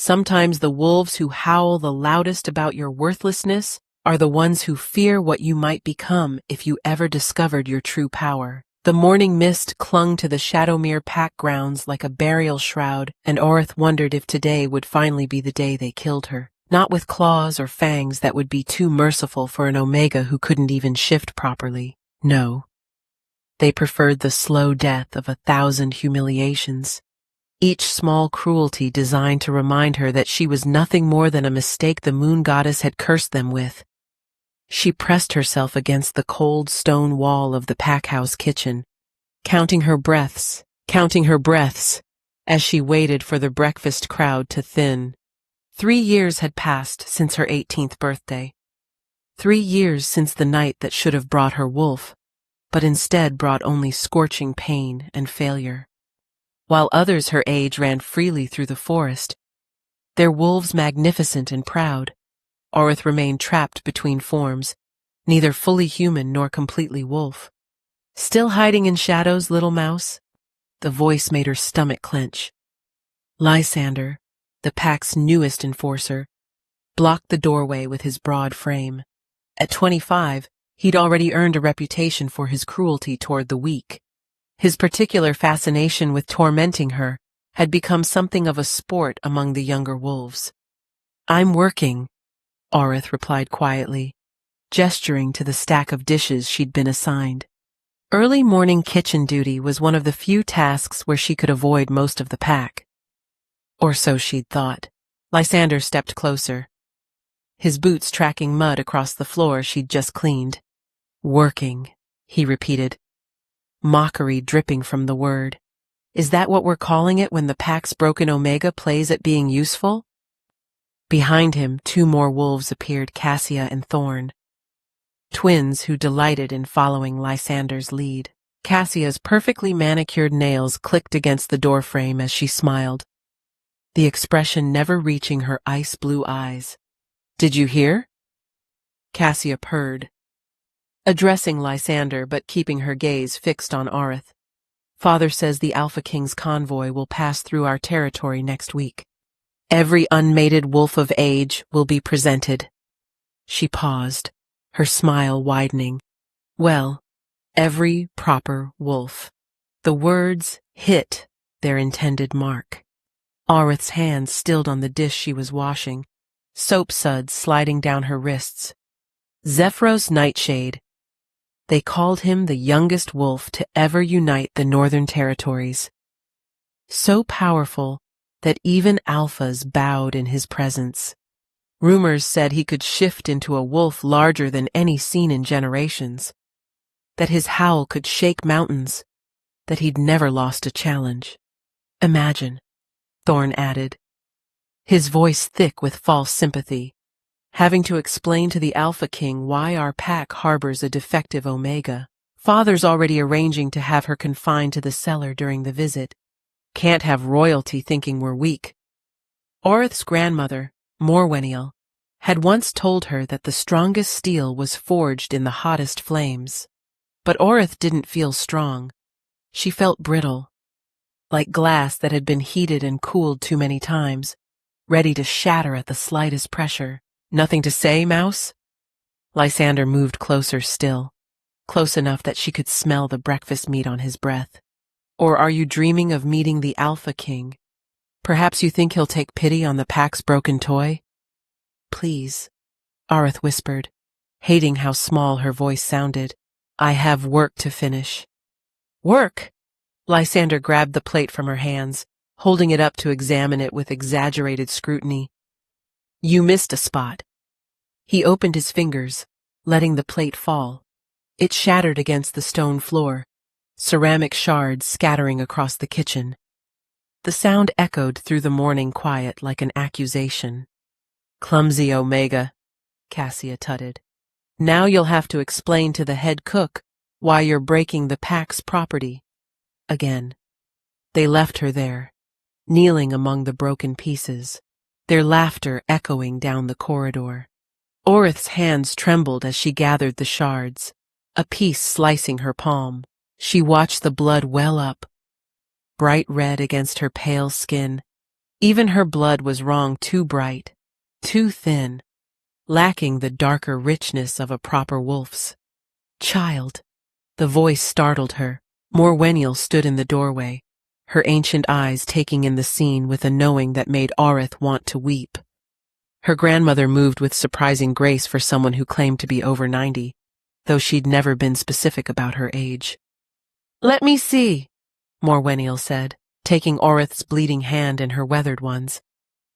Sometimes the wolves who howl the loudest about your worthlessness are the ones who fear what you might become if you ever discovered your true power. The morning mist clung to the Shadowmere pack grounds like a burial shroud, and Orith wondered if today would finally be the day they killed her. Not with claws or fangs that would be too merciful for an Omega who couldn't even shift properly. No. They preferred the slow death of 1,000 humiliations. Each small cruelty designed to remind her that she was nothing more than a mistake the moon goddess had cursed them with. She pressed herself against the cold stone wall of the packhouse kitchen, counting her breaths, as she waited for the breakfast crowd to thin. 3 years had passed since her 18th birthday. 3 years since the night that should have brought her wolf, but instead brought only scorching pain and failure. While others her age ran freely through the forest, their wolves magnificent and proud, Orith remained trapped between forms, neither fully human nor completely wolf. Still hiding in shadows, little mouse? The voice made her stomach clench. Lysander, the pack's newest enforcer, blocked the doorway with his broad frame. At 25, he'd already earned a reputation for his cruelty toward the weak. His particular fascination with tormenting her had become something of a sport among the younger wolves. "I'm working," Orith replied quietly, gesturing to the stack of dishes she'd been assigned. Early morning kitchen duty was one of the few tasks where she could avoid most of the pack. Or so she'd thought. Lysander stepped closer, his boots tracking mud across the floor she'd just cleaned. "Working," he repeated, mockery dripping from the word. "Is that what we're calling it when the pack's broken Omega plays at being useful?" Behind him, 2 more wolves appeared, Cassia and Thorn, twins who delighted in following Lysander's lead. Cassia's perfectly manicured nails clicked against the doorframe as she smiled, the expression never reaching her ice-blue eyes. "Did you hear?" Cassia purred, addressing Lysander but keeping her gaze fixed on Orith. "Father says the Alpha King's convoy will pass through our territory next week. Every unmated wolf of age will be presented." She paused, her smile widening. "Well, every proper wolf." The words hit their intended mark. Orith's hands stilled on the dish she was washing, soap suds sliding down her wrists. Zephyros Nightshade. They called him the youngest wolf to ever unite the Northern Territories. So powerful that even alphas bowed in his presence. Rumors said he could shift into a wolf larger than any seen in generations, that his howl could shake mountains, that he'd never lost a challenge. "Imagine," Thorn added, his voice thick with false sympathy, "having to explain to the Alpha King why our pack harbors a defective Omega. Father's already arranging to have her confined to the cellar during the visit. Can't have royalty thinking we're weak." Orith's grandmother, Morwenniel, had once told her that the strongest steel was forged in the hottest flames. But Orith didn't feel strong. She felt brittle, like glass that had been heated and cooled too many times, ready to shatter at the slightest pressure. "Nothing to say, Mouse?" Lysander moved closer still, close enough that she could smell the breakfast meat on his breath. "Or are you dreaming of meeting the Alpha King? Perhaps you think he'll take pity on the pack's broken toy?" "Please," Orith whispered, hating how small her voice sounded. "I have work to finish." "Work?" Lysander grabbed the plate from her hands, holding it up to examine it with exaggerated scrutiny. "You missed a spot." He opened his fingers, letting the plate fall. It shattered against the stone floor, ceramic shards scattering across the kitchen. The sound echoed through the morning quiet like an accusation. "Clumsy Omega," Cassia tutted. "Now you'll have to explain to the head cook why you're breaking the pack's property." Again. They left her there, kneeling among the broken pieces, their laughter echoing down the corridor. Orith's hands trembled as she gathered the shards, a piece slicing her palm. She watched the blood well up, bright red against her pale skin, Even her blood was wrong, too bright, too thin, lacking the darker richness of a proper wolf's. Child. The voice startled her. Morwenniel stood in the doorway, her ancient eyes taking in the scene with a knowing that made Orith want to weep. Her grandmother moved with surprising grace for someone who claimed to be over 90, though she'd never been specific about her age. "Let me see," Morwenniel said, taking Orith's bleeding hand in her weathered ones.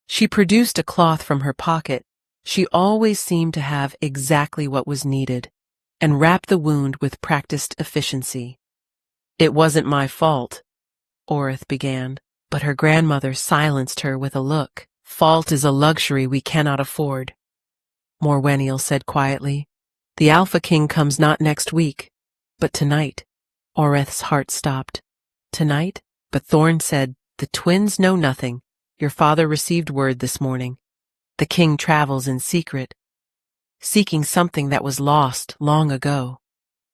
She produced a cloth from her pocket. She always seemed to have exactly what was needed, and wrapped the wound with practiced efficiency. "It wasn't my fault," Orith began, but her grandmother silenced her with a look. "Fault is a luxury we cannot afford," Morwenniel said quietly. "The Alpha King comes not next week, but tonight." Orith's heart stopped. "Tonight?" But Thorn said, "The twins know nothing. Your father received word this morning. The king travels in secret, seeking something that was lost long ago."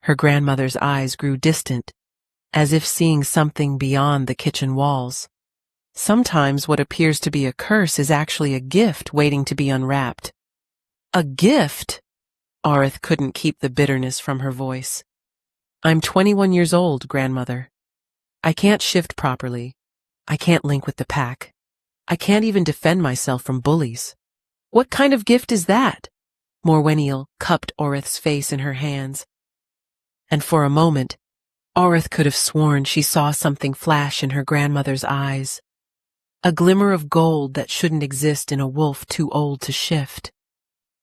Her grandmother's eyes grew distant, as if seeing something beyond the kitchen walls. Sometimes what appears to be a curse is actually a gift waiting to be unwrapped. "A gift?" Orith couldn't keep the bitterness from her voice. "I'm 21 years old, grandmother. I can't shift properly. I can't link with the pack. I can't even defend myself from bullies." "What kind of gift is that?" Morwenniel cupped Orith's face in her hands, and for a moment, Orith could have sworn she saw something flash in her grandmother's eyes. A glimmer of gold that shouldn't exist in a wolf too old to shift.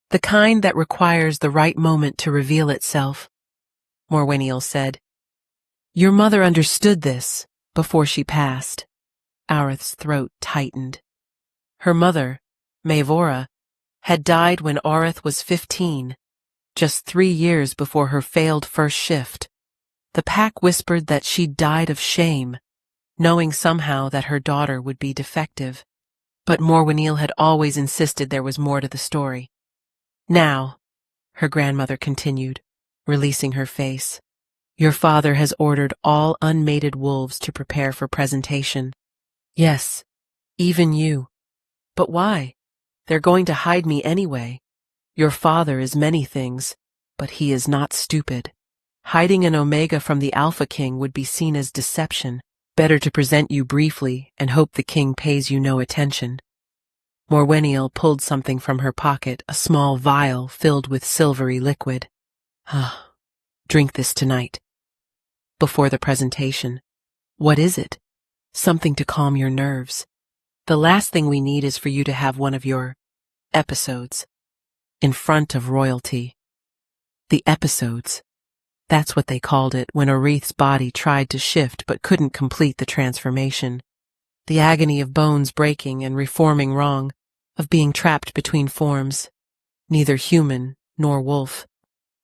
The kind that requires the right moment to reveal itself. Morwenniel said, "Your mother understood this before she passed." Orith's throat tightened. Her mother, Maevora, had died when Orith was 15, just 3 years before her failed first shift. The pack whispered that she'd died of shame, knowing somehow that her daughter would be defective. But Morwenniel had always insisted there was more to the story. "Now," her grandmother continued, releasing her face, "your father has ordered all unmated wolves to prepare for presentation. Yes, even you. But why? They're going to hide me anyway. Your father is many things, but he is not stupid. Hiding an Omega from the Alpha King would be seen as deception. Better to present you briefly and hope the king pays you no attention." Morwenniel pulled something from her pocket, a small vial filled with silvery liquid. "Ah, drink this tonight, before the presentation." "What is it?" "Something to calm your nerves. The last thing we need is for you to have one of your episodes in front of royalty." The episodes. That's what they called it when Orith's body tried to shift but couldn't complete the transformation. The agony of bones breaking and reforming wrong, of being trapped between forms, neither human nor wolf.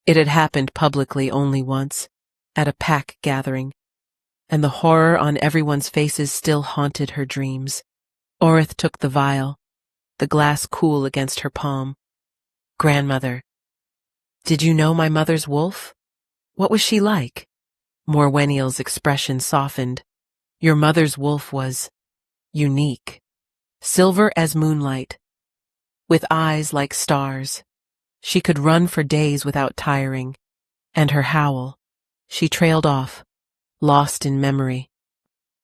It had happened publicly only once, at a pack gathering, and the horror on everyone's faces still haunted her dreams. Orith took the vial, the glass cool against her palm. "Grandmother, did you know my mother's wolf? What was she like?" Morwenniel's expression softened. "Your mother's wolf was unique, silver as moonlight, with eyes like stars. She could run for days without tiring, and her howl," she trailed off, lost in memory.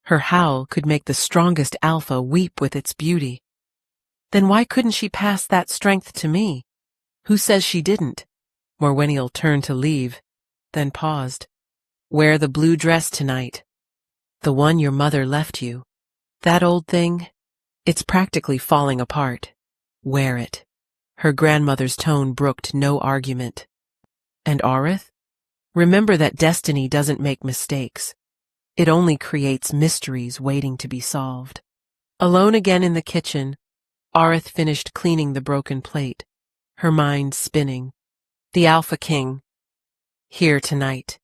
"Her howl could make the strongest alpha weep with its beauty. Then why couldn't she pass that strength to me? Who says she didn't?" Morwenniel turned to leave, then paused. "Wear the blue dress tonight. The one your mother left you. That old thing, it's practically falling apart. Wear it." Her grandmother's tone brooked no argument. "And Orith? Remember that destiny doesn't make mistakes. It only creates mysteries waiting to be solved." Alone again in the kitchen, Orith finished cleaning the broken plate, her mind spinning. The Alpha King, here tonight.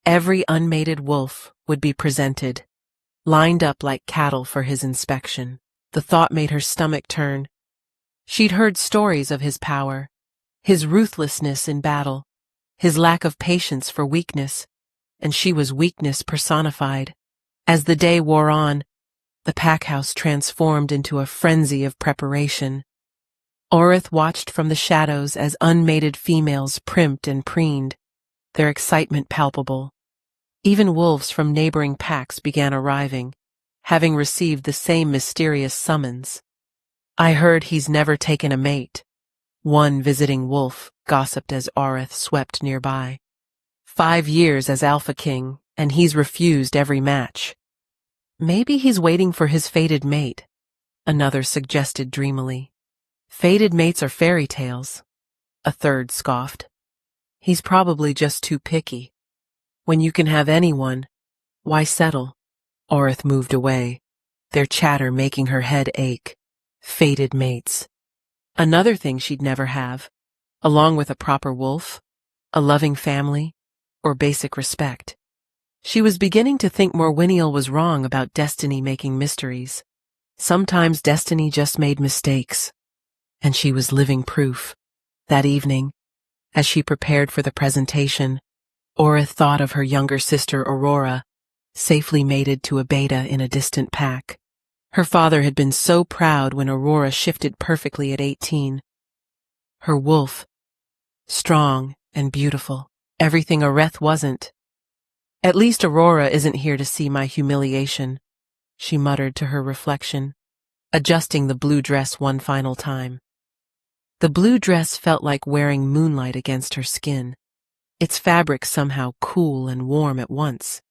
Every unmated wolf would be presented, lined up like cattle for his inspection. The thought made her stomach turn. She'd heard stories of his power, his ruthlessness in battle, his lack of patience for weakness, and she was weakness personified. As the day wore on, The pack house transformed into a frenzy of preparation. Orith watched from the shadows as unmated females primped and preened, their excitement palpable. Even wolves from neighboring packs began arriving, having received the same mysterious summons. "I heard he's never taken a mate," one visiting wolf gossiped as Orith swept nearby. "5 years as Alpha King, and he's refused every match." "Maybe he's waiting for his fated mate," another suggested dreamily. "Fated mates are fairy tales," a third scoffed. "He's probably just too picky. When you can have anyone, why settle?" Orith moved away, their chatter making her head ache. Fated mates. Another thing she'd never have, along with a proper wolf, a loving family, or basic respect. She was beginning to think Morwiniel was wrong about destiny making mysteries. Sometimes destiny just made mistakes, and she was living proof. That evening, as she prepared for the presentation, Orith thought of her younger sister Aurora, safely mated to a beta in a distant pack. Her father had been so proud when Aurora shifted perfectly at 18. Her wolf, strong and beautiful, everything Oreth wasn't. "At least Aurora isn't here to see my humiliation," she muttered to her reflection, adjusting the blue dress one final time. The blue dress felt like wearing moonlight against her skin, its fabric somehow cool and warm at once.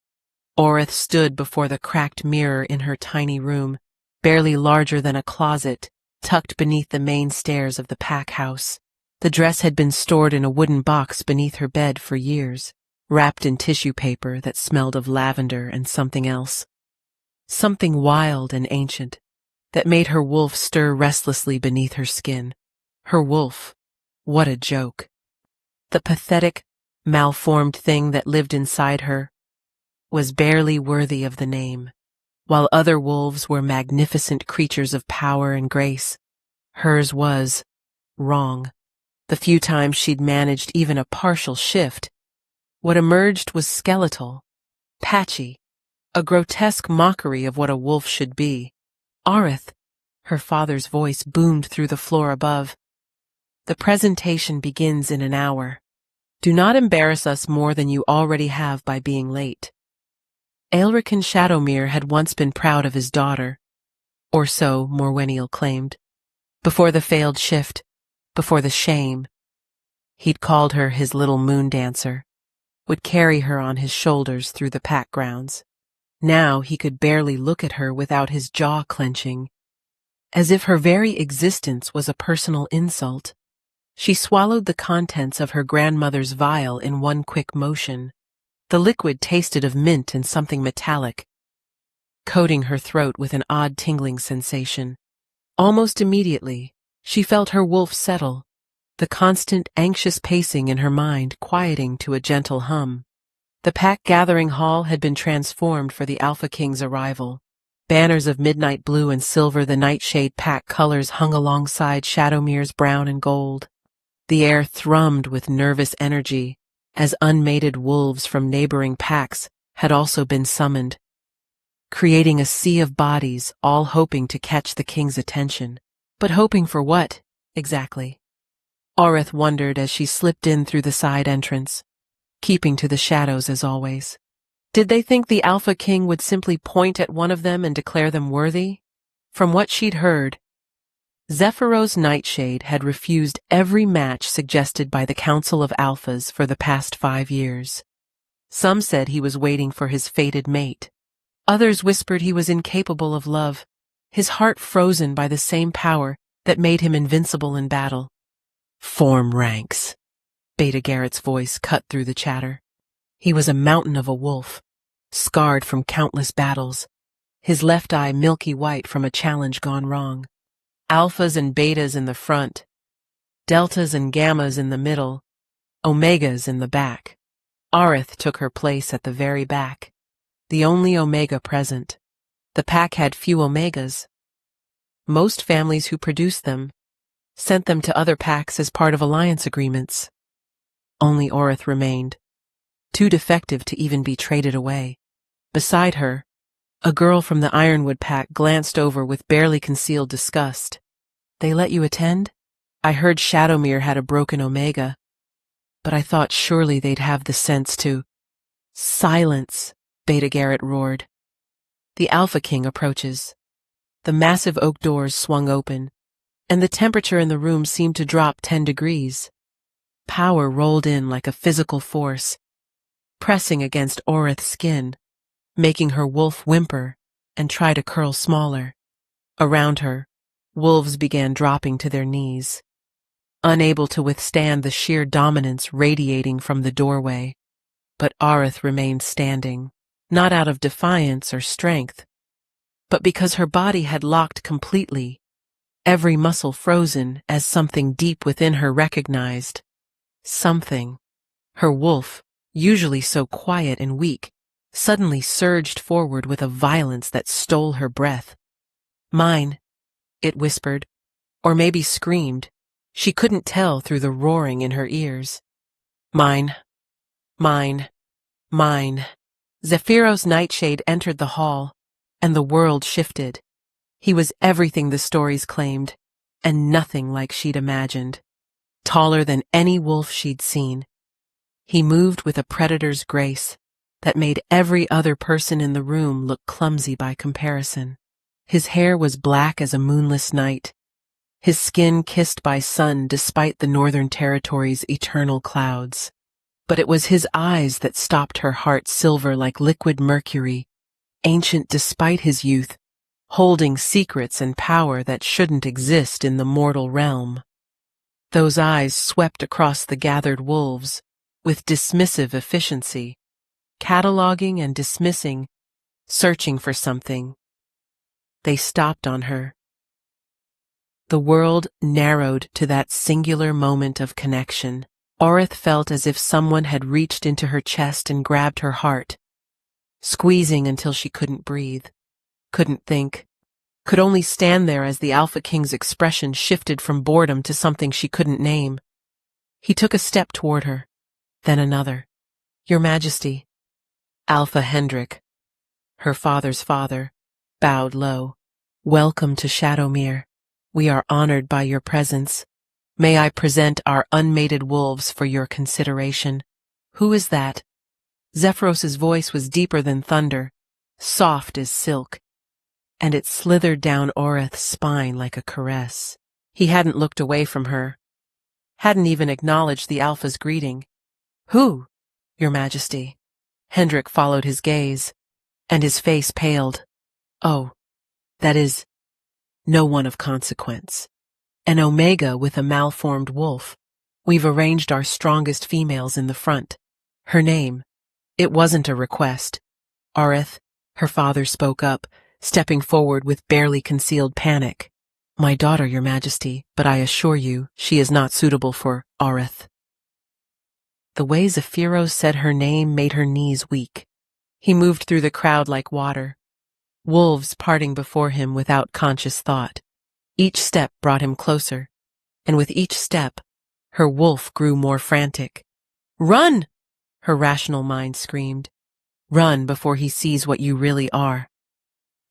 Orith stood before the cracked mirror in her tiny room, barely larger than a closet, tucked beneath the main stairs of the pack house. The dress had been stored in a wooden box beneath her bed for years, wrapped in tissue paper that smelled of lavender and something else. Something wild and ancient that made her wolf stir restlessly beneath her skin. Her wolf. What a joke. The pathetic, malformed thing that lived inside her was barely worthy of the name. While other wolves were magnificent creatures of power and grace, hers was wrong. The few times she'd managed even a partial shift, what emerged was skeletal, patchy, a grotesque mockery of what a wolf should be. "Orith," her father's voice boomed through the floor above. "The presentation begins in an hour. Do not embarrass us more than you already have by being late." Aelrican Shadowmere had once been proud of his daughter, or so Morweniel claimed. Before the failed shift, before the shame, he'd called her his little moon dancer, would carry her on his shoulders through the pack grounds. Now he could barely look at her without his jaw clenching, as if her very existence was a personal insult. She swallowed the contents of her grandmother's vial in one quick motion. The liquid tasted of mint and something metallic, coating her throat with an odd tingling sensation. Almost immediately, she felt her wolf settle, the constant anxious pacing in her mind quieting to a gentle hum. The pack gathering hall had been transformed for the Alpha King's arrival. Banners of midnight blue and silver, the nightshade pack colors, hung alongside Shadowmere's brown and gold. The air thrummed with nervous energy, as unmated wolves from neighboring packs had also been summoned, creating a sea of bodies, all hoping to catch the king's attention. But hoping for what, exactly? Orith wondered as she slipped in through the side entrance, keeping to the shadows as always. Did they think the Alpha King would simply point at one of them and declare them worthy? From what she'd heard, Zephyros Nightshade had refused every match suggested by the Council of Alphas for the past 5 years. Some said he was waiting for his fated mate. Others whispered he was incapable of love, his heart frozen by the same power that made him invincible in battle. "Form ranks," Beta Garrett's voice cut through the chatter. He was a mountain of a wolf, scarred from countless battles, his left eye milky white from a challenge gone wrong. Alphas and betas in the front, deltas and gammas in the middle, omegas in the back. Orith took her place at the very back, the only omega present. The pack had few omegas. Most families who produced them sent them to other packs as part of alliance agreements. Only Orith remained, too defective to even be traded away. Beside her, A girl from the Ironwood pack glanced over with barely concealed disgust. They let you attend? I heard Shadowmere had a broken Omega, but I thought surely they'd have the sense to— Silence, Beta Garrett roared. The Alpha King approaches. The massive oak doors swung open, and the temperature in the room seemed to drop 10 degrees. Power rolled in like a physical force, pressing against Orith's skin, making her wolf whimper and try to curl smaller. Around her, wolves began dropping to their knees, unable to withstand the sheer dominance radiating from the doorway. But Orith remained standing, not out of defiance or strength, but because her body had locked completely, every muscle frozen as something deep within her recognized. Something. Her wolf, usually so quiet and weak, suddenly surged forward with a violence that stole her breath. Mine, it whispered, or maybe screamed. She couldn't tell through the roaring in her ears. Mine. Mine. Mine. Zephyros Nightshade entered the hall, and the world shifted. He was everything the stories claimed, and nothing like she'd imagined. Taller than any wolf she'd seen. He moved with a predator's grace that made every other person in the room look clumsy by comparison. His hair was black as a moonless night, his skin kissed by sun despite the Northern Territory's eternal clouds. But it was his eyes that stopped her heart silver like liquid mercury, ancient despite his youth, holding secrets and power that shouldn't exist in the mortal realm. Those eyes swept across the gathered wolves with dismissive efficiency, cataloging and dismissing, searching for something. They stopped on her. The world narrowed to that singular moment of connection. Orith felt as if someone had reached into her chest and grabbed her heart, squeezing until she couldn't breathe, couldn't think, could only stand there as the Alpha King's expression shifted from boredom to something she couldn't name. He took a step toward her, then another. Your Majesty. Alpha Hendrik, her father's father, bowed low. Welcome to Shadowmere. We are honored by your presence. May I present our unmated wolves for your consideration. Who is that? Zephyros's voice was deeper than thunder, soft as silk, and it slithered down Orith's spine like a caress. He hadn't looked away from her, hadn't even acknowledged the Alpha's greeting. Who, Your Majesty? Hendrik followed his gaze, and his face paled. Oh, that is, no one of consequence. An Omega with a malformed wolf. We've arranged our strongest females in the front. Her name. It wasn't a request. Orith, her father spoke up, stepping forward with barely concealed panic. My daughter, Your Majesty, but I assure you, she is not suitable for Orith. The way Zephyros said her name made her knees weak. He moved through the crowd like water, wolves parting before him without conscious thought. Each step brought him closer, and with each step, her wolf grew more frantic. Run! Her rational mind screamed. Run before he sees what you really are.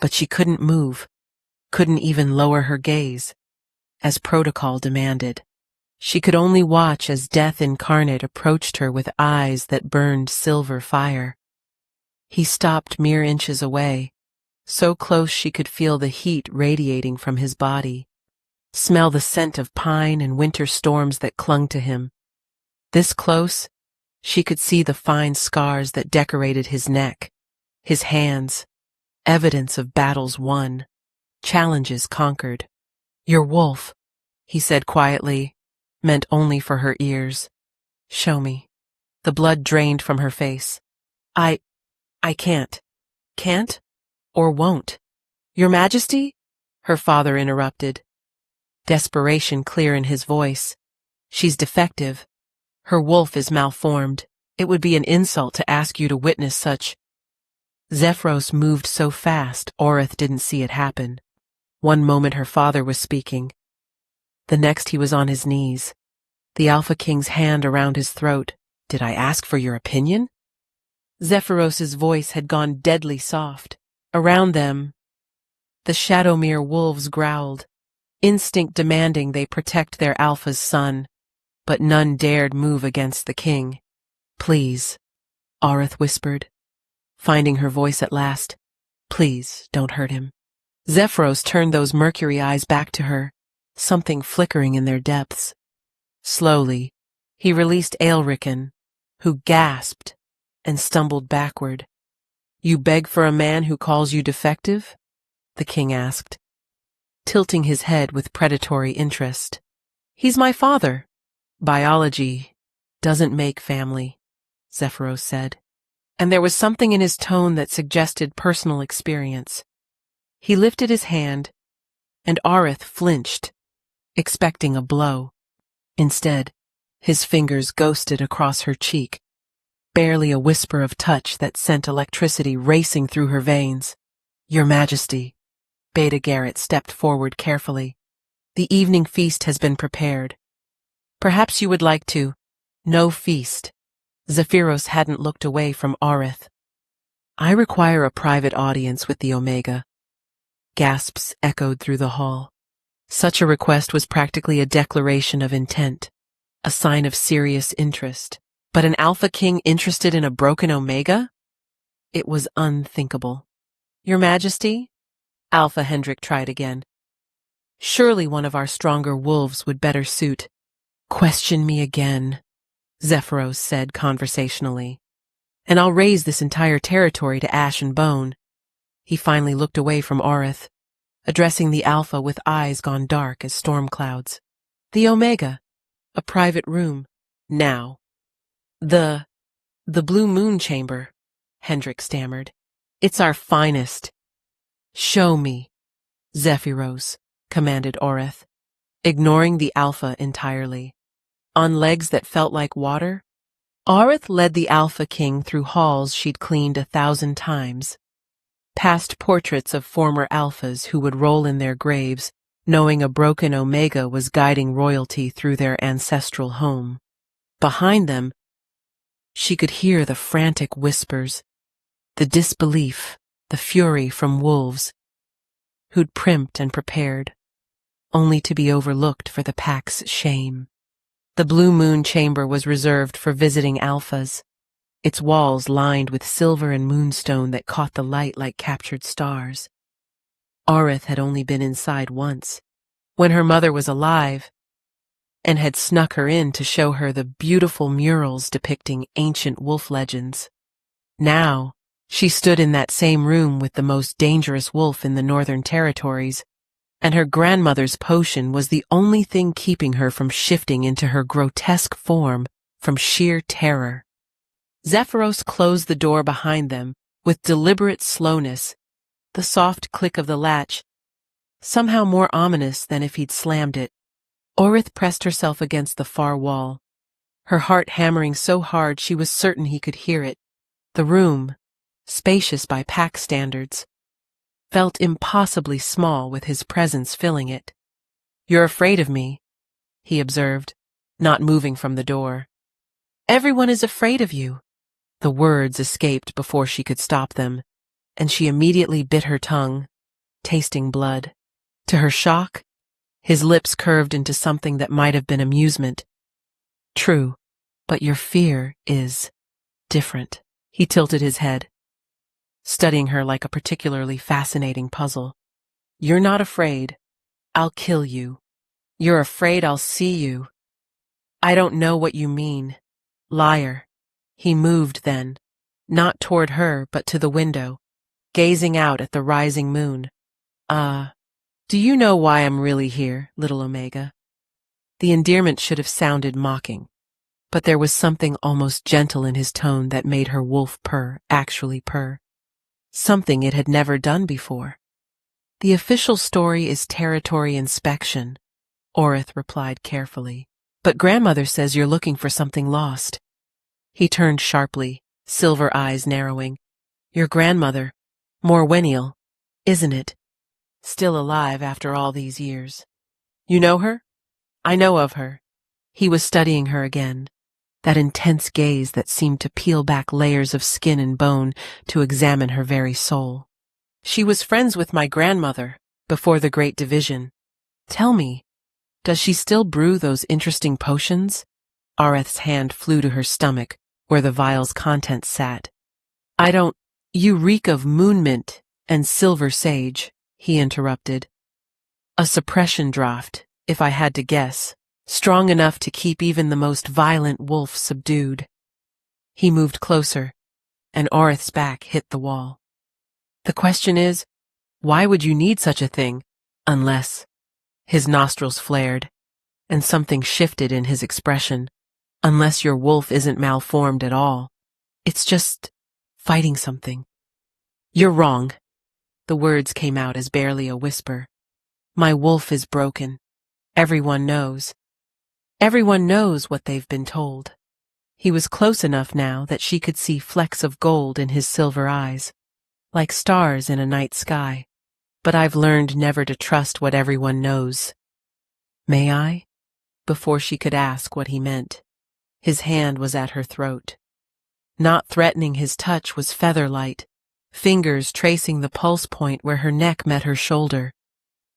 But she couldn't move, couldn't even lower her gaze, as protocol demanded. She could only watch as death incarnate approached her with eyes that burned silver fire. He stopped mere inches away, so close she could feel the heat radiating from his body, smell the scent of pine and winter storms that clung to him. This close, she could see the fine scars that decorated his neck, his hands, evidence of battles won, challenges conquered. Your wolf, he said quietly, meant only for her ears. Show me. The blood drained from her face. I can't. Can't? Or won't. Your Majesty? Her father interrupted. Desperation clear in his voice. She's defective. Her wolf is malformed. It would be an insult to ask you to witness such. Zephyros moved so fast, Orith didn't see it happen. One moment her father was speaking. The next he was on his knees, the Alpha King's hand around his throat. Did I ask for your opinion? Zephyros's voice had gone deadly soft, Around them, the Shadowmere wolves growled, instinct demanding they protect their alpha's son, but none dared move against the king. Please, Aurith whispered, finding her voice at last. Please, don't hurt him. Zephyros turned those mercury eyes back to her, something flickering in their depths. Slowly, he released Aelrican, who gasped and stumbled backward. You beg for a man who calls you defective? The king asked, tilting his head with predatory interest. He's my father. Biology doesn't make family, Zephyros said, and there was something in his tone that suggested personal experience. He lifted his hand, and Aurith flinched, expecting a blow. Instead, his fingers ghosted across her cheek, barely a whisper of touch that sent electricity racing through her veins. Your Majesty, Beta Garrett stepped forward carefully. The evening feast has been prepared. Perhaps you would like to. No feast. Zephyros hadn't looked away from Aurith. I require a private audience with the Omega. Gasps echoed through the hall. Such a request was practically a declaration of intent, a sign of serious interest. But an Alpha King interested in a broken Omega? It was unthinkable. Your Majesty? Alpha Hendrik tried again. Surely one of our stronger wolves would better suit. Question me again, Zephyros said conversationally, and I'll raise this entire territory to ash and bone. He finally looked away from Aurith, addressing the Alpha with eyes gone dark as storm clouds. The Omega, a private room, now. The Blue Moon Chamber, Hendrik stammered. It's our finest. Show me, Zephyros, commanded Aurith, ignoring the Alpha entirely. On legs that felt like water, Aurith led the Alpha King through halls she'd cleaned 1,000 times, past portraits of former Alphas who would roll in their graves, knowing a broken Omega was guiding royalty through their ancestral home. Behind them, she could hear the frantic whispers, the disbelief, the fury from wolves, who'd primped and prepared, only to be overlooked for the pack's shame. The Blue Moon Chamber was reserved for visiting Alphas, its walls lined with silver and moonstone that caught the light like captured stars. Aurith had only been inside once, when her mother was alive, and had snuck her in to show her the beautiful murals depicting ancient wolf legends. Now, she stood in that same room with the most dangerous wolf in the Northern Territories, and her grandmother's potion was the only thing keeping her from shifting into her grotesque form from sheer terror. Zephyros closed the door behind them with deliberate slowness, the soft click of the latch, somehow more ominous than if he'd slammed it. Aurith pressed herself against the far wall, her heart hammering so hard she was certain he could hear it. The room, spacious by pack standards, felt impossibly small with his presence filling it. You're afraid of me, he observed, not moving from the door. Everyone is afraid of you. The words escaped before she could stop them, and she immediately bit her tongue, tasting blood. To her shock, his lips curved into something that might have been amusement. True, but your fear is different. He tilted his head, studying her like a particularly fascinating puzzle. You're not afraid. I'll kill you. You're afraid I'll see you. I don't know what you mean. Liar. He moved then, not toward her but to the window, gazing out at the rising moon. Do you know why I'm really here, little Omega? The endearment should have sounded mocking, but there was something almost gentle in his tone that made her wolf actually purr. Something it had never done before. The official story is territory inspection, Aurith replied carefully. But grandmother says you're looking for something lost. He turned sharply, silver eyes narrowing. Your grandmother, Morwennial, isn't it? Still alive after all these years. You know her? I know of her. He was studying her again, that intense gaze that seemed to peel back layers of skin and bone to examine her very soul. She was friends with my grandmother before the Great Division. Tell me, does she still brew those interesting potions? Areth's hand flew to her stomach, where the vial's contents sat. I don't— You reek of moonmint and silver sage, he interrupted. A suppression draught, if I had to guess, strong enough to keep even the most violent wolf subdued. He moved closer, and Areth's back hit the wall. The question is, why would you need such a thing, unless— His nostrils flared, and something shifted in his expression. Unless your wolf isn't malformed at all. It's just fighting something. You're wrong. The words came out as barely a whisper. My wolf is broken. Everyone knows. Everyone knows what they've been told. He was close enough now that she could see flecks of gold in his silver eyes, like stars in a night sky. But I've learned never to trust what everyone knows. May I? Before she could ask what he meant, his hand was at her throat. Not threatening his touch was feather-light, fingers tracing the pulse point where her neck met her shoulder,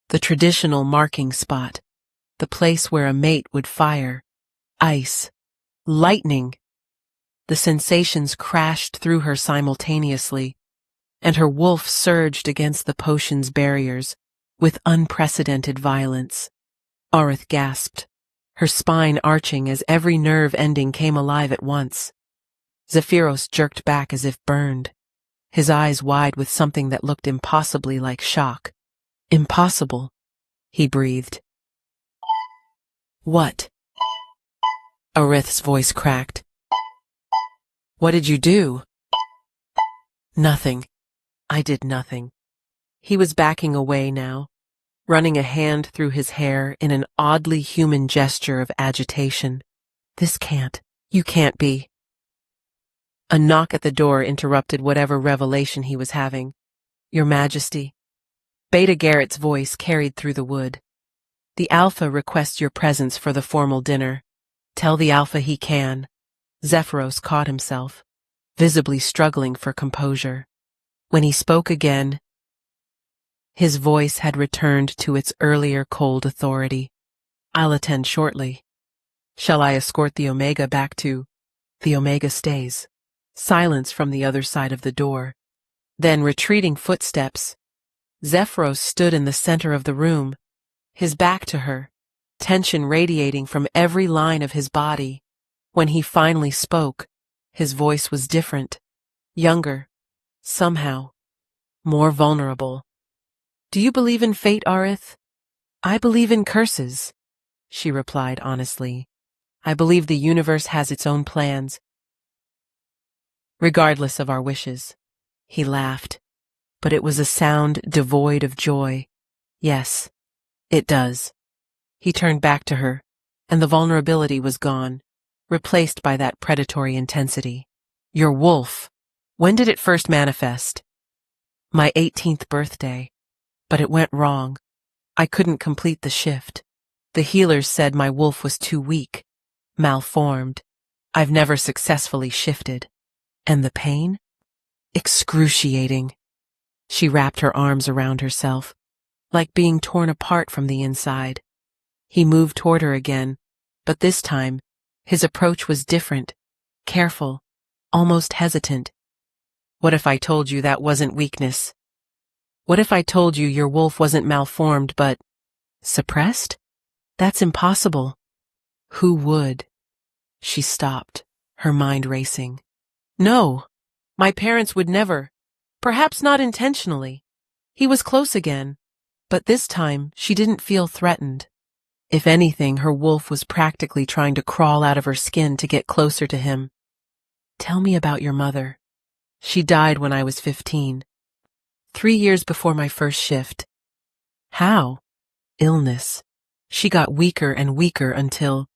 the traditional marking spot, the place where a mate would fire. Ice. Lightning. The sensations crashed through her simultaneously, and her wolf surged against the potion's barriers with unprecedented violence. Areth gasped, her spine arching as every nerve ending came alive at once. Zephyros jerked back as if burned, his eyes wide with something that looked impossibly like shock. Impossible, he breathed. What? Areth's voice cracked. What did you do? Nothing. I did nothing. He was backing away now, running a hand through his hair in an oddly human gesture of agitation. You can't be. A knock at the door interrupted whatever revelation he was having. Your Majesty. Beta Garrett's voice carried through the wood. The Alpha requests your presence for the formal dinner. Tell the Alpha he can. Zephyros caught himself, visibly struggling for composure. When he spoke again, his voice had returned to its earlier cold authority. I'll attend shortly. Shall I escort the Omega back to— The Omega stays. Silence from the other side of the door. Then retreating footsteps. Zephyros stood in the center of the room, his back to her, tension radiating from every line of his body. When he finally spoke, his voice was different, younger, somehow, more vulnerable. Do you believe in fate, Areth? I believe in curses, she replied honestly. I believe the universe has its own plans, regardless of our wishes. He laughed, but it was a sound devoid of joy. Yes, it does. He turned back to her, and the vulnerability was gone, replaced by that predatory intensity. Your wolf. When did it first manifest? My 18th birthday. But it went wrong. I couldn't complete the shift. The healers said my wolf was too weak, malformed. I've never successfully shifted. And the pain? Excruciating. She wrapped her arms around herself, like being torn apart from the inside. He moved toward her again, but this time, his approach was different, careful, almost hesitant. What if I told you that wasn't weakness? What if I told you your wolf wasn't malformed but suppressed? That's impossible. Who would? She stopped, her mind racing. No, my parents would never. Perhaps not intentionally. He was close again, but this time she didn't feel threatened. If anything, her wolf was practically trying to crawl out of her skin to get closer to him. Tell me about your mother. She died when I was 15. 3 years before my first shift. How? Illness. She got weaker and weaker until—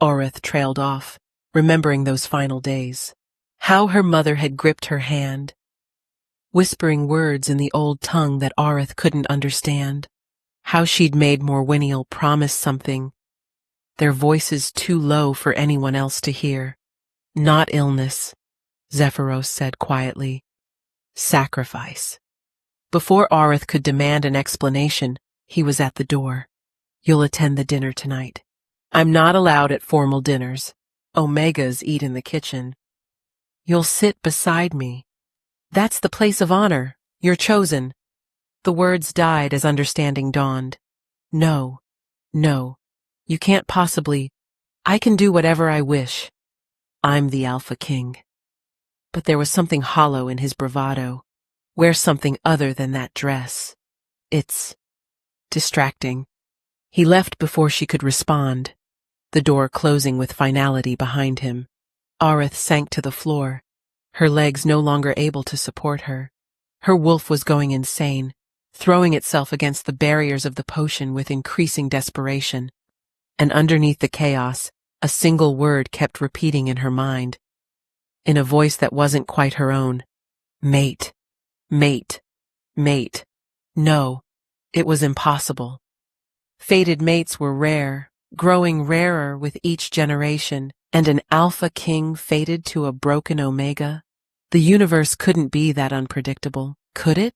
Areth trailed off, remembering those final days. How her mother had gripped her hand, whispering words in the old tongue that Areth couldn't understand. How she'd made Morwiniel promise something, their voices too low for anyone else to hear. Not illness, Zephyros said quietly. Sacrifice. Before Arith could demand an explanation, he was at the door. You'll attend the dinner tonight. I'm not allowed at formal dinners. Omegas eat in the kitchen. You'll sit beside me. That's the place of honor. You're chosen. The words died as understanding dawned. No, no, you can't possibly. I can do whatever I wish. I'm the Alpha King. But there was something hollow in his bravado. Wear something other than that dress. It's distracting. He left before she could respond, the door closing with finality behind him. Arith sank to the floor, her legs no longer able to support her. Her wolf was going insane, throwing itself against the barriers of the potion with increasing desperation. And underneath the chaos, a single word kept repeating in her mind, in a voice that wasn't quite her own. Mate, mate, mate. No, it was impossible. Fated mates were rare, growing rarer with each generation, and an Alpha King fated to a broken Omega? The universe couldn't be that unpredictable, could it?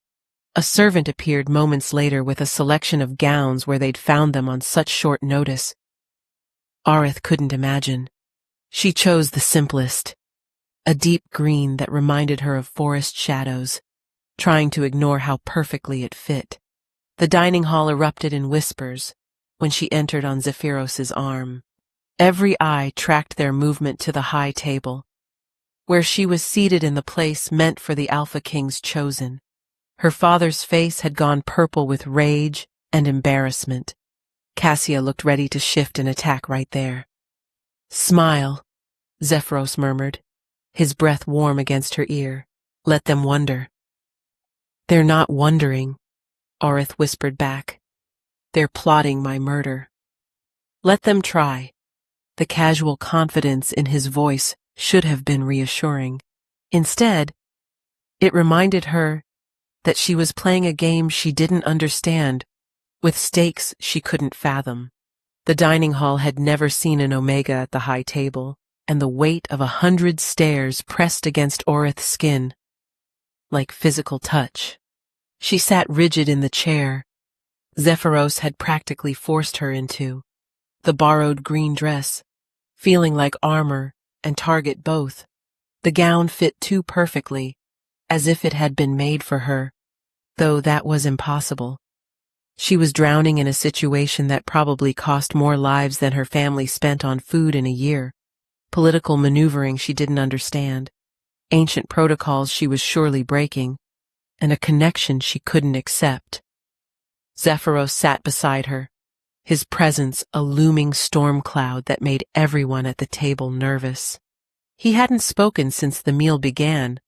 A servant appeared moments later with a selection of gowns where they'd found them on such short notice. Arith couldn't imagine. She chose the simplest, a deep green that reminded her of forest shadows, trying to ignore how perfectly it fit. The dining hall erupted in whispers when she entered on Zephyros's arm. Every eye tracked their movement to the high table, where she was seated in the place meant for the Alpha King's chosen. Her father's face had gone purple with rage and embarrassment. Cassia looked ready to shift and attack right there. Smile, Zephyros murmured, his breath warm against her ear. Let them wonder. They're not wondering, Arith whispered back. They're plotting my murder. Let them try. The casual confidence in his voice should have been reassuring. Instead, it reminded her that she was playing a game she didn't understand, with stakes she couldn't fathom. The dining hall had never seen an Omega at the high table, and the weight of 100 stares pressed against Arith's skin, like physical touch. She sat rigid in the chair Zephyros had practically forced her into, the borrowed green dress, feeling like armor and target both. The gown fit too perfectly, as if it had been made for her, though that was impossible. She was drowning in a situation that probably cost more lives than her family spent on food in a year, political maneuvering she didn't understand, ancient protocols she was surely breaking, and a connection she couldn't accept. Zephyros sat beside her, his presence a looming storm cloud that made everyone at the table nervous. He hadn't spoken since the meal began,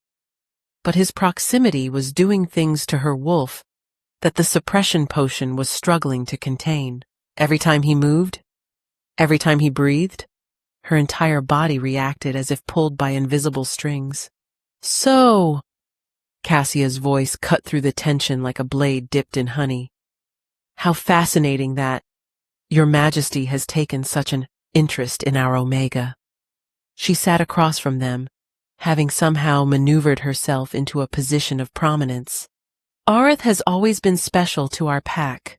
but his proximity was doing things to her wolf that the suppression potion was struggling to contain. Every time he moved, every time he breathed, her entire body reacted as if pulled by invisible strings. So, Cassia's voice cut through the tension like a blade dipped in honey. How fascinating that Your Majesty has taken such an interest in our Omega. She sat across from them, having somehow maneuvered herself into a position of prominence. Arith has always been special to our pack.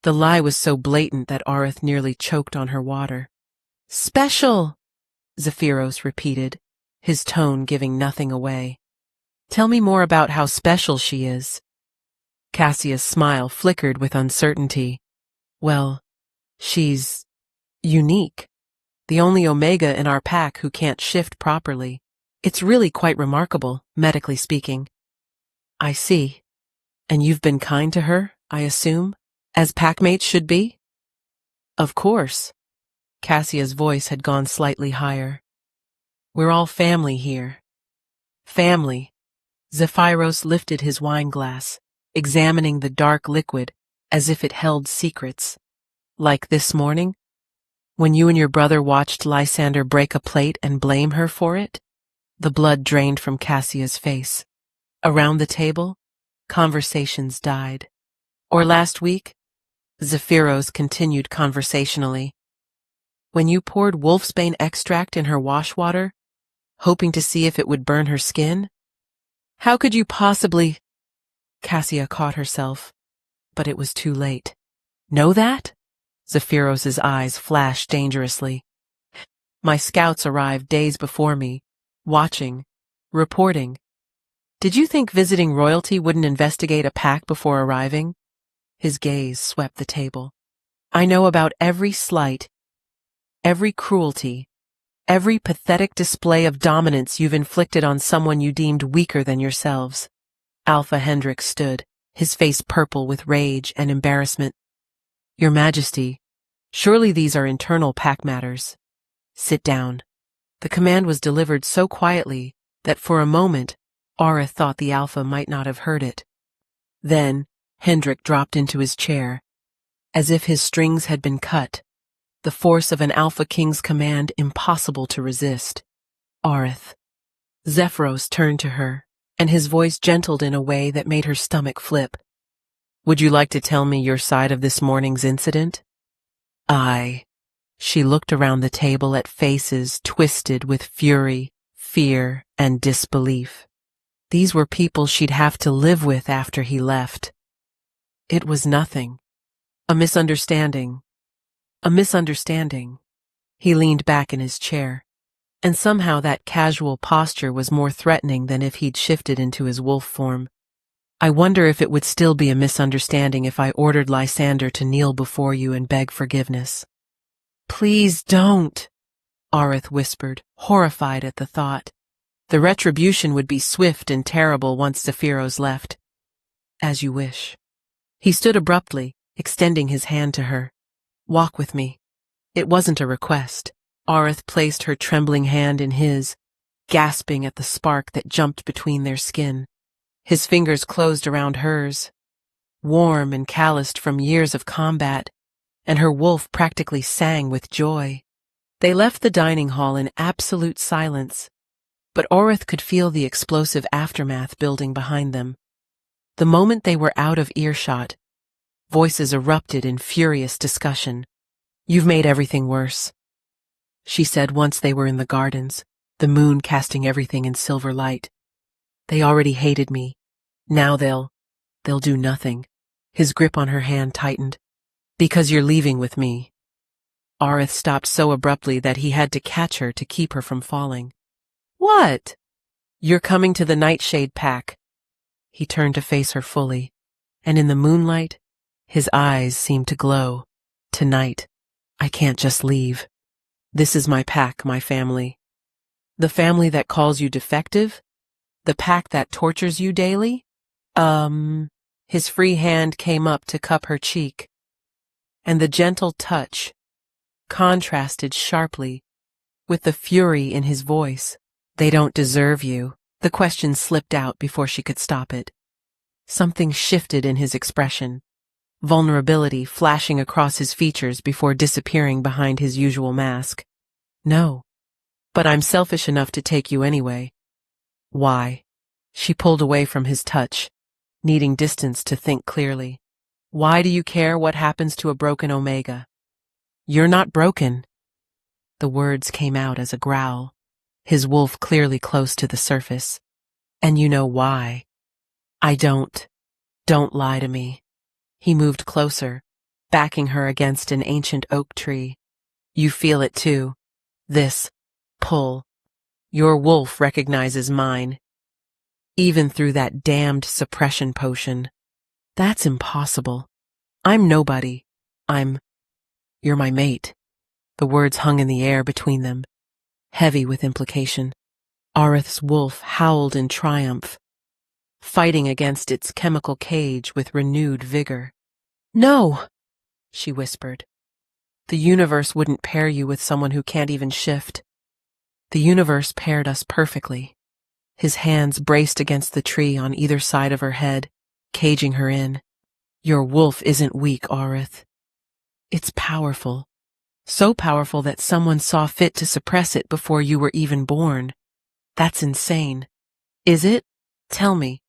The lie was so blatant that Arith nearly choked on her water. Special, Zephyros repeated, his tone giving nothing away. Tell me more about how special she is. Cassia's smile flickered with uncertainty. Well, she's unique. The only Omega in our pack who can't shift properly. It's really quite remarkable, medically speaking. I see. And you've been kind to her, I assume, as packmates should be? Of course. Cassia's voice had gone slightly higher. We're all family here. Family. Zephyros lifted his wine glass, examining the dark liquid as if it held secrets. Like this morning, when you and your brother watched Lysander break a plate and blame her for it? The blood drained from Cassia's face. Around the table, conversations died. Or last week, Zephyros continued conversationally. When you poured wolfsbane extract in her washwater, hoping to see if it would burn her skin? How could you possibly? Cassia caught herself, but it was too late. Know that? Zephyros's eyes flashed dangerously. My scouts arrived days before me, watching, reporting. Did you think visiting royalty wouldn't investigate a pack before arriving? His gaze swept the table. I know about every slight, every cruelty, every pathetic display of dominance you've inflicted on someone you deemed weaker than yourselves. Alpha Hendrik stood, his face purple with rage and embarrassment. Your Majesty, surely these are internal pack matters. Sit down. The command was delivered so quietly that for a moment, Aura thought the Alpha might not have heard it. Then, Hendrik dropped into his chair, as if his strings had been cut, the force of an Alpha King's command impossible to resist. Aerith. Zephyros turned to her, and his voice gentled in a way that made her stomach flip. Would you like to tell me your side of this morning's incident? Aye. She looked around the table at faces twisted with fury, fear, and disbelief. These were people she'd have to live with after he left. It was nothing. A misunderstanding. A misunderstanding. He leaned back in his chair, and somehow that casual posture was more threatening than if he'd shifted into his wolf form. I wonder if it would still be a misunderstanding if I ordered Lysander to kneel before you and beg forgiveness. Please don't, Aerith whispered, horrified at the thought. The retribution would be swift and terrible once Zephyros left. As you wish. He stood abruptly, extending his hand to her. Walk with me. It wasn't a request. Aerith placed her trembling hand in his, gasping at the spark that jumped between their skin. His fingers closed around hers, warm and calloused from years of combat, and her wolf practically sang with joy. They left the dining hall in absolute silence, but Aerith could feel the explosive aftermath building behind them. The moment they were out of earshot, voices erupted in furious discussion. You've made everything worse, she said once they were in the gardens, the moon casting everything in silver light. They already hated me. Now they'll do nothing. His grip on her hand tightened. Because you're leaving with me. Aerith stopped so abruptly that he had to catch her to keep her from falling. What? You're coming to the Nightshade Pack. He turned to face her fully, and in the moonlight, his eyes seemed to glow. Tonight, I can't just leave. This is my pack, my family. The family that calls you defective? The pack that tortures you daily? His free hand came up to cup her cheek, and the gentle touch contrasted sharply with the fury in his voice. They don't deserve you. The question slipped out before she could stop it. Something shifted in his expression, vulnerability flashing across his features before disappearing behind his usual mask. No, but I'm selfish enough to take you anyway. Why? She pulled away from his touch, needing distance to think clearly. Why do you care what happens to a broken Omega? You're not broken. The words came out as a growl, his wolf clearly close to the surface. And you know why. Don't lie to me. He moved closer, backing her against an ancient oak tree. You feel it too. This pull. Your wolf recognizes mine. Even through that damned suppression potion. That's impossible. I'm nobody. You're my mate. The words hung in the air between them, heavy with implication. Aerith's wolf howled in triumph, fighting against its chemical cage with renewed vigor. No, she whispered. The universe wouldn't pair you with someone who can't even shift. The universe paired us perfectly. His hands braced against the tree on either side of her head, caging her in. Your wolf isn't weak, Aerith. It's powerful. So powerful that someone saw fit to suppress it before you were even born. That's insane. Is it? Tell me.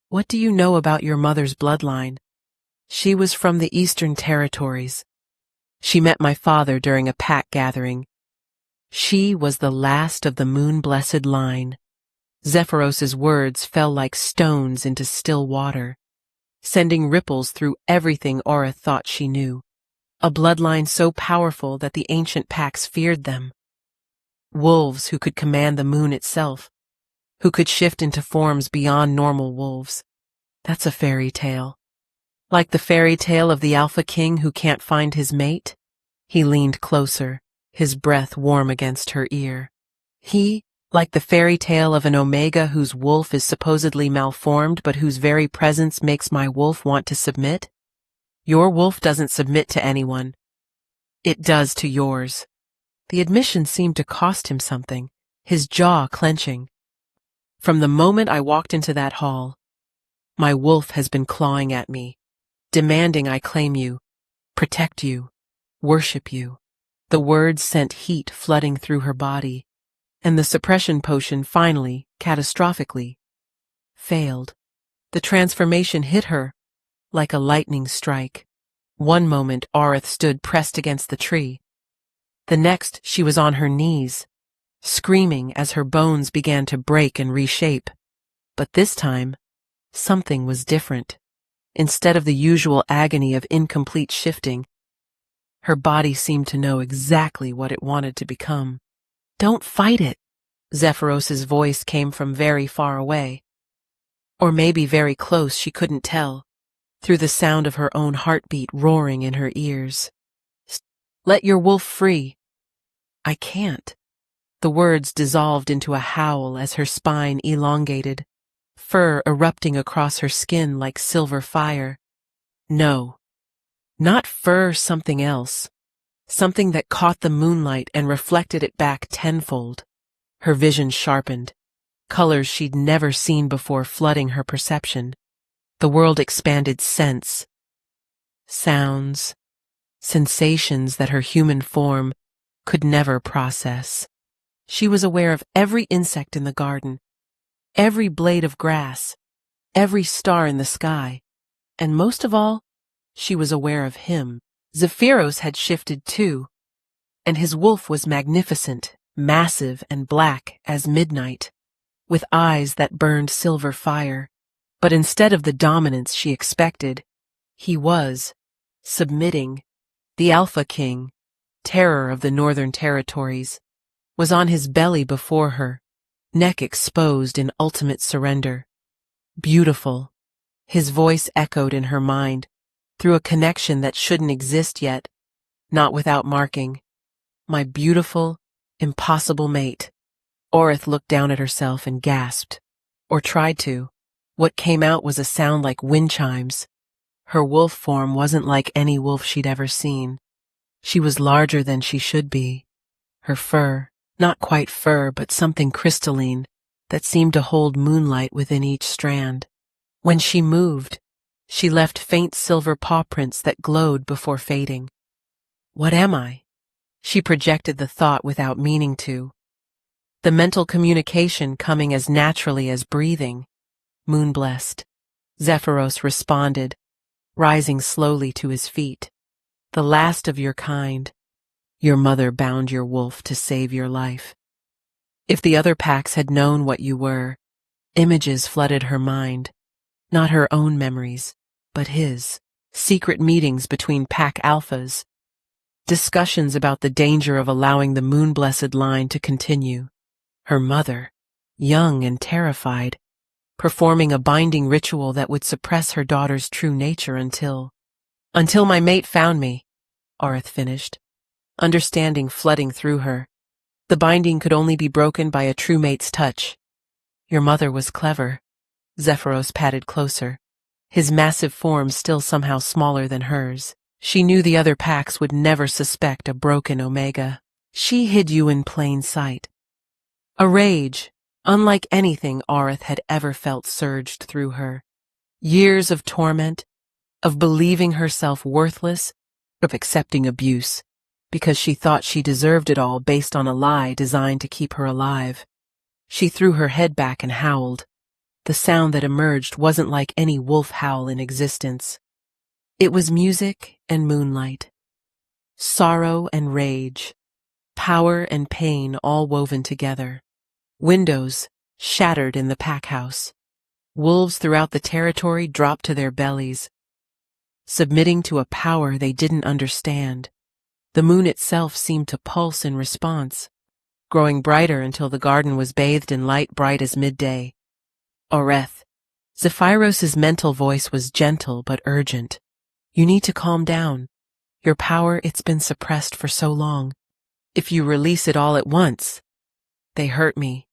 What do you know about your mother's bloodline? She was from the Eastern Territories. She met my father during a pack gathering. She was the last of the moon-blessed line. Zephyros's words fell like stones into still water. sending ripples through everything Orith thought she knew. A bloodline so powerful that the ancient packs feared them. Wolves who could command the moon itself, who could shift into forms beyond normal wolves. That's a fairy tale. Like the fairy tale of the Alpha King who can't find his mate? He leaned closer, his breath warm against her ear. Like the fairy tale of an Omega whose wolf is supposedly malformed but whose very presence makes my wolf want to submit? Your wolf doesn't submit to anyone. It does to yours. The admission seemed to cost him something, his jaw clenching. From the moment I walked into that hall, my wolf has been clawing at me, demanding I claim you, protect you, worship you. The words sent heat flooding through her body, and the suppression potion finally, catastrophically, failed. The transformation hit her like a lightning strike. One moment Orith stood pressed against the tree. The next she was on her knees, screaming as her bones began to break and reshape. But this time, something was different. Instead of the usual agony of incomplete shifting, her body seemed to know exactly what it wanted to become. Don't fight it, Zephyros's voice came from very far away. Or maybe very close, she couldn't tell, through the sound of her own heartbeat roaring in her ears. Let your wolf free. I can't. The words dissolved into a howl as her spine elongated, fur erupting across her skin like silver fire. No. Not fur, something else. Something that caught the moonlight and reflected it back tenfold. Her vision sharpened, colors she'd never seen before flooding her perception. The world expanded sense, sounds, sensations that her human form could never process. She was aware of every insect in the garden, every blade of grass, every star in the sky, and most of all, she was aware of him. Zephyros had shifted too, and his wolf was magnificent, massive and black as midnight, with eyes that burned silver fire. But instead of the dominance she expected, he was submitting. The Alpha King, terror of the Northern Territories, was on his belly before her, neck exposed in ultimate surrender. Beautiful. His voice echoed in her mind, through a connection that shouldn't exist yet, not without marking. My beautiful, impossible mate. Orith looked down at herself and gasped, or tried to. What came out was a sound like wind chimes. Her wolf form wasn't like any wolf she'd ever seen. She was larger than she should be. Her fur, not quite fur, but something crystalline that seemed to hold moonlight within each strand. When she moved, she left faint silver paw prints that glowed before fading. What am I? She projected the thought without meaning to. The mental communication coming as naturally as breathing. Moon-blessed. Zephyros responded, rising slowly to his feet. The last of your kind. Your mother bound your wolf to save your life. If the other packs had known what you were, images flooded her mind. Not her own memories, but his. Secret meetings between pack alphas. Discussions about the danger of allowing the moon-blessed line to continue. Her mother, young and terrified, performing a binding ritual that would suppress her daughter's true nature until my mate found me, Orith finished, understanding flooding through her. The binding could only be broken by a true mate's touch. Your mother was clever. Zephyros patted closer, his massive form still somehow smaller than hers. She knew the other packs would never suspect a broken Omega. She hid you in plain sight. A rage, unlike anything Orith had ever felt, surged through her. Years of torment, of believing herself worthless, of accepting abuse, because she thought she deserved it all based on a lie designed to keep her alive. She threw her head back and howled. The sound that emerged wasn't like any wolf howl in existence. It was music and moonlight, sorrow and rage, power and pain all woven together. Windows shattered in the pack house. Wolves throughout the territory dropped to their bellies, submitting to a power they didn't understand. The moon itself seemed to pulse in response, growing brighter until the garden was bathed in light bright as midday. Oreth. Zephyros's mental voice was gentle but urgent. You need to calm down. Your power, it's been suppressed for so long. If you release it all at once. They hurt me.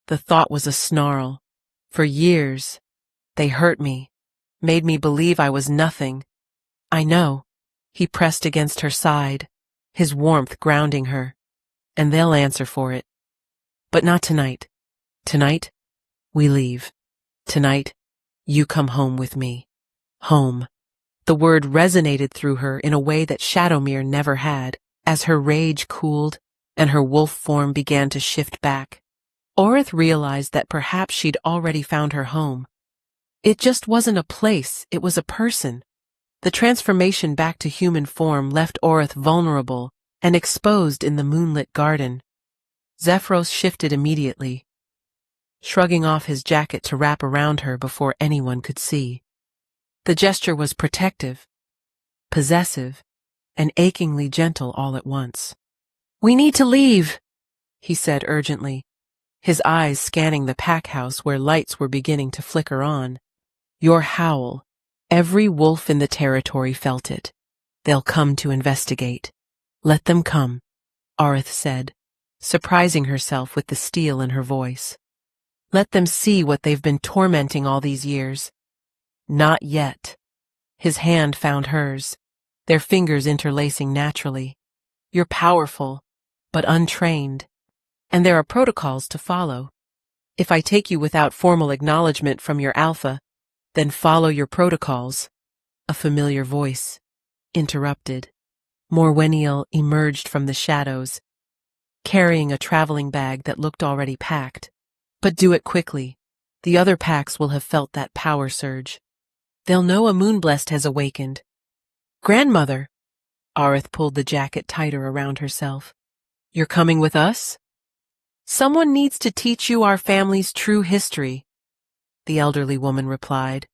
The thought was a snarl. For years, they hurt me, made me believe I was nothing. I know. He pressed against her side, his warmth grounding her. And they'll answer for it. But not tonight. Tonight, we leave. Tonight, you come home with me. Home. The word resonated through her in a way that Shadowmere never had, as her rage cooled and her wolf form began to shift back. Oreth realized that perhaps she'd already found her home. It just wasn't a place, it was a person. The transformation back to human form left Oreth vulnerable and exposed in the moonlit garden. Zephyros shifted immediately, shrugging off his jacket to wrap around her before anyone could see. The gesture was protective, possessive, and achingly gentle all at once. We need to leave, he said urgently, his eyes scanning the pack house where lights were beginning to flicker on. Your howl. Every wolf in the territory felt it. They'll come to investigate. Let them come, Oreth said, surprising herself with the steel in her voice. Let them see what they've been tormenting all these years. Not yet. His hand found hers, their fingers interlacing naturally. You're powerful, but untrained, and there are protocols to follow. If I take you without formal acknowledgement from your alpha, then follow your protocols. A familiar voice interrupted. Morwenniel emerged from the shadows, carrying a traveling bag that looked already packed. But do it quickly. The other packs will have felt that power surge. They'll know a moonblessed has awakened. Grandmother! Oreth pulled the jacket tighter around herself. You're coming with us? Someone needs to teach you our family's true history, the elderly woman replied,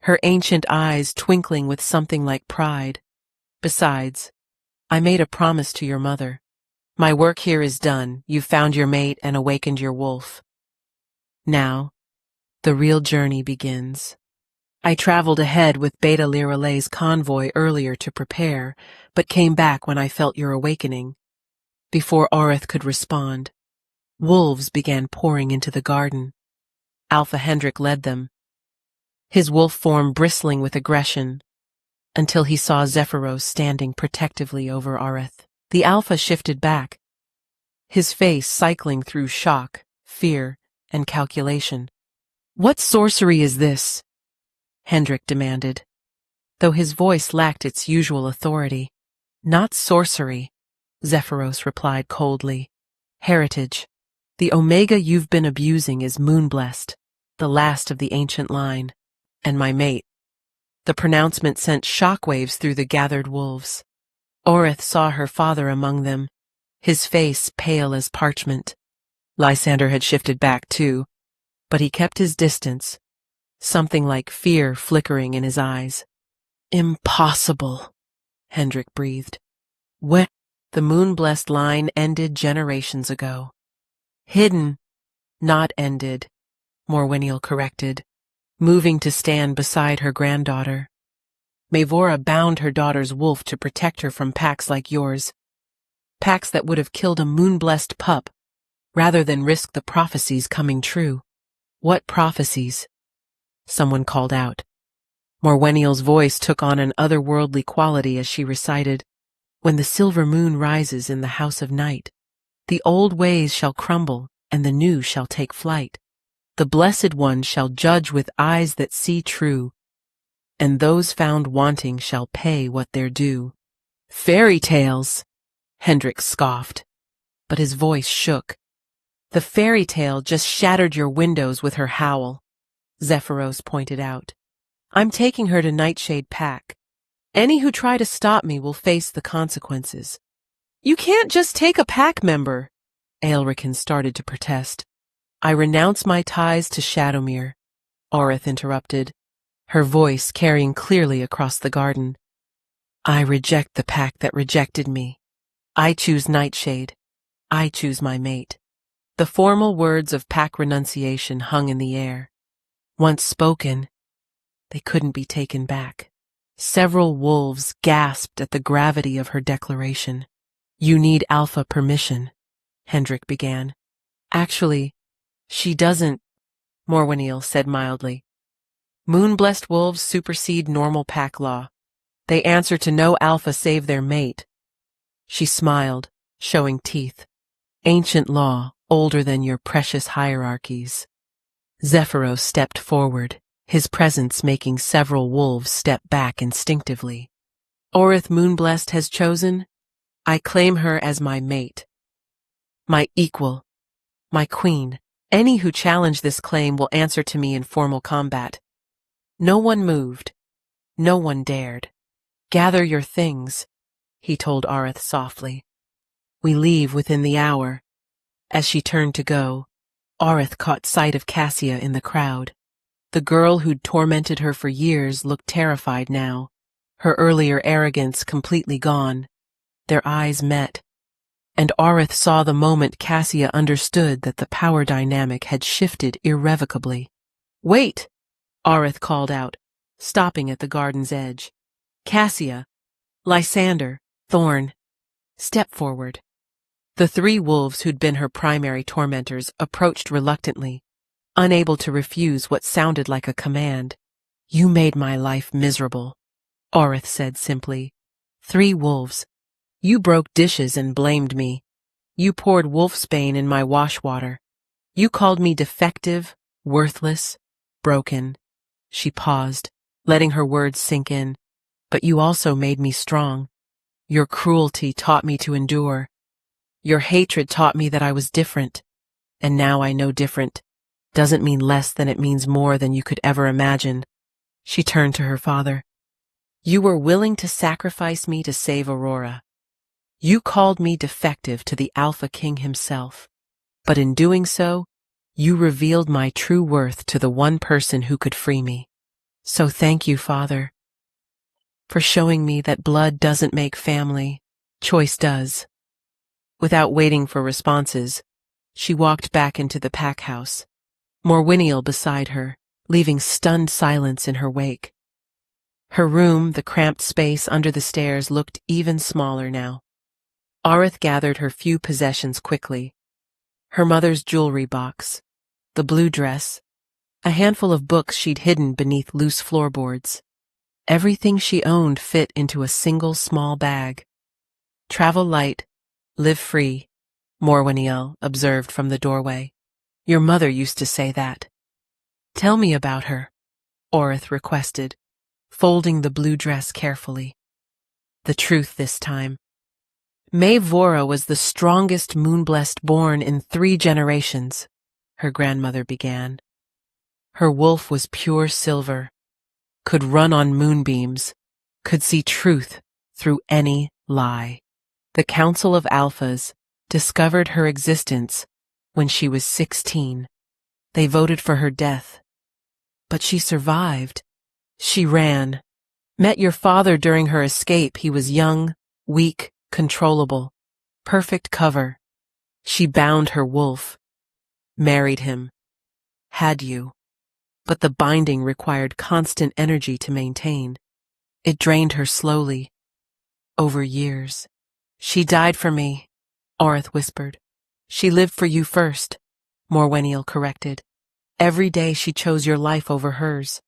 her ancient eyes twinkling with something like pride. Besides, I made a promise to your mother. My work here is done. You've found your mate and awakened your wolf. Now, the real journey begins. I traveled ahead with Beta Liralay's convoy earlier to prepare, but came back when I felt your awakening. Before Oreth could respond, wolves began pouring into the garden. Alpha Hendrik led them, his wolf form bristling with aggression, until he saw Zephyros standing protectively over Oreth. The Alpha shifted back, his face cycling through shock, fear, and calculation. What sorcery is this? Hendrik demanded, though his voice lacked its usual authority. Not sorcery, Zephyros replied coldly. Heritage. The Omega you've been abusing is moonblessed, the last of the ancient line, and my mate. The pronouncement sent shockwaves through the gathered wolves. Oreth saw her father among them, his face pale as parchment. Lysander had shifted back too, but he kept his distance, something like fear flickering in his eyes. Impossible, Hendrik breathed. When the moon-blessed line ended generations ago. Hidden, not ended, Morwenniel corrected, moving to stand beside her granddaughter. Mavora bound her daughter's wolf to protect her from packs like yours, packs that would have killed a moon-blessed pup, rather than risk the prophecies coming true. What prophecies? Someone called out. Morwenniel's voice took on an otherworldly quality as she recited, When the silver moon rises in the house of night, the old ways shall crumble, and the new shall take flight. The Blessed One shall judge with eyes that see true, and those found wanting shall pay what they're due. Fairy tales, Hendrik scoffed, but his voice shook. The fairy tale just shattered your windows with her howl, Zephyros pointed out. I'm taking her to Nightshade Pack. Any who try to stop me will face the consequences. You can't just take a pack member, Aelrican started to protest. I renounce my ties to Shadowmere, Orith interrupted, her voice carrying clearly across the garden. I reject the pack that rejected me. I choose Nightshade. I choose my mate. The formal words of pack renunciation hung in the air. Once spoken, they couldn't be taken back. Several wolves gasped at the gravity of her declaration. You need alpha permission, Hendrik began. Actually, she doesn't, Morwenil said mildly. Moon-blessed wolves supersede normal pack law. They answer to no alpha save their mate. She smiled, showing teeth. Ancient law, older than your precious hierarchies. Zephyros stepped forward, his presence making several wolves step back instinctively. Orith Moonblessed has chosen. I claim her as my mate. My equal. My queen. Any who challenge this claim will answer to me in formal combat. No one moved. No one dared. Gather your things, he told Orith softly. We leave within the hour. As she turned to go, Orith caught sight of Cassia in the crowd. The girl who'd tormented her for years looked terrified now, her earlier arrogance completely gone. Their eyes met, and Orith saw the moment Cassia understood that the power dynamic had shifted irrevocably. Wait! Orith called out, stopping at the garden's edge. Cassia, Lysander, Thorn, step forward. The three wolves who'd been her primary tormentors approached reluctantly, unable to refuse what sounded like a command. You made my life miserable, Orith said simply. 3 wolves. You broke dishes and blamed me. You poured wolfsbane in my washwater. You called me defective, worthless, broken. She paused, letting her words sink in. But you also made me strong. Your cruelty taught me to endure. Your hatred taught me that I was different. And now I know different doesn't mean less than it means more than you could ever imagine. She turned to her father. You were willing to sacrifice me to save Aurora. You called me defective to the Alpha King himself. But in doing so, you revealed my true worth to the one person who could free me. So thank you, Father, for showing me that blood doesn't make family, choice does. Without waiting for responses, she walked back into the pack house, Morwenil beside her, leaving stunned silence in her wake. Her room, the cramped space under the stairs, looked even smaller now. Orith gathered her few possessions quickly. Her mother's jewelry box, the blue dress, a handful of books she'd hidden beneath loose floorboards. Everything she owned fit into a single small bag. Travel light, live free, Morwenil observed from the doorway. Your mother used to say that. Tell me about her, Orith requested, folding the blue dress carefully. The truth this time. May Vora was the strongest moonblessed born in 3 generations, her grandmother began. Her wolf was pure silver, could run on moonbeams, could see truth through any lie. The Council of Alphas discovered her existence when she was 16. They voted for her death. But she survived. She ran. Met your father during her escape. He was young, weak, controllable. Perfect cover. She bound her wolf. Married him. Had you. But the binding required constant energy to maintain. It drained her slowly. Over years. She died for me, Orith whispered. She lived for you first, Morwenil corrected. Every day she chose your life over hers.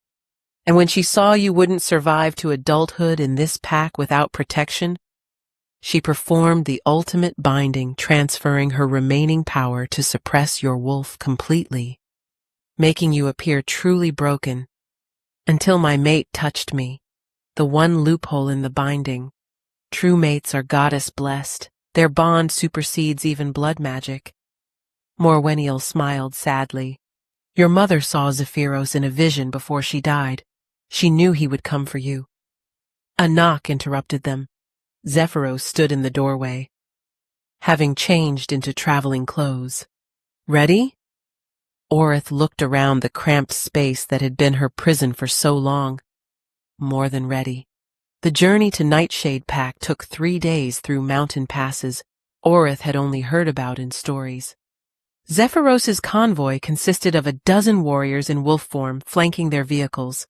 And when she saw you wouldn't survive to adulthood in this pack without protection, she performed the ultimate binding, transferring her remaining power to suppress your wolf completely, making you appear truly broken, until my mate touched me, the one loophole in the binding. True mates are goddess-blessed. Their bond supersedes even blood magic. Morwenil smiled sadly. Your mother saw Zephyros in a vision before she died. She knew he would come for you. A knock interrupted them. Zephyros stood in the doorway, having changed into traveling clothes. Ready? Orith looked around the cramped space that had been her prison for so long. More than ready. The journey to Nightshade Pack took 3 days through mountain passes Orith had only heard about in stories. Zephyros's convoy consisted of 12 warriors in wolf form flanking their vehicles.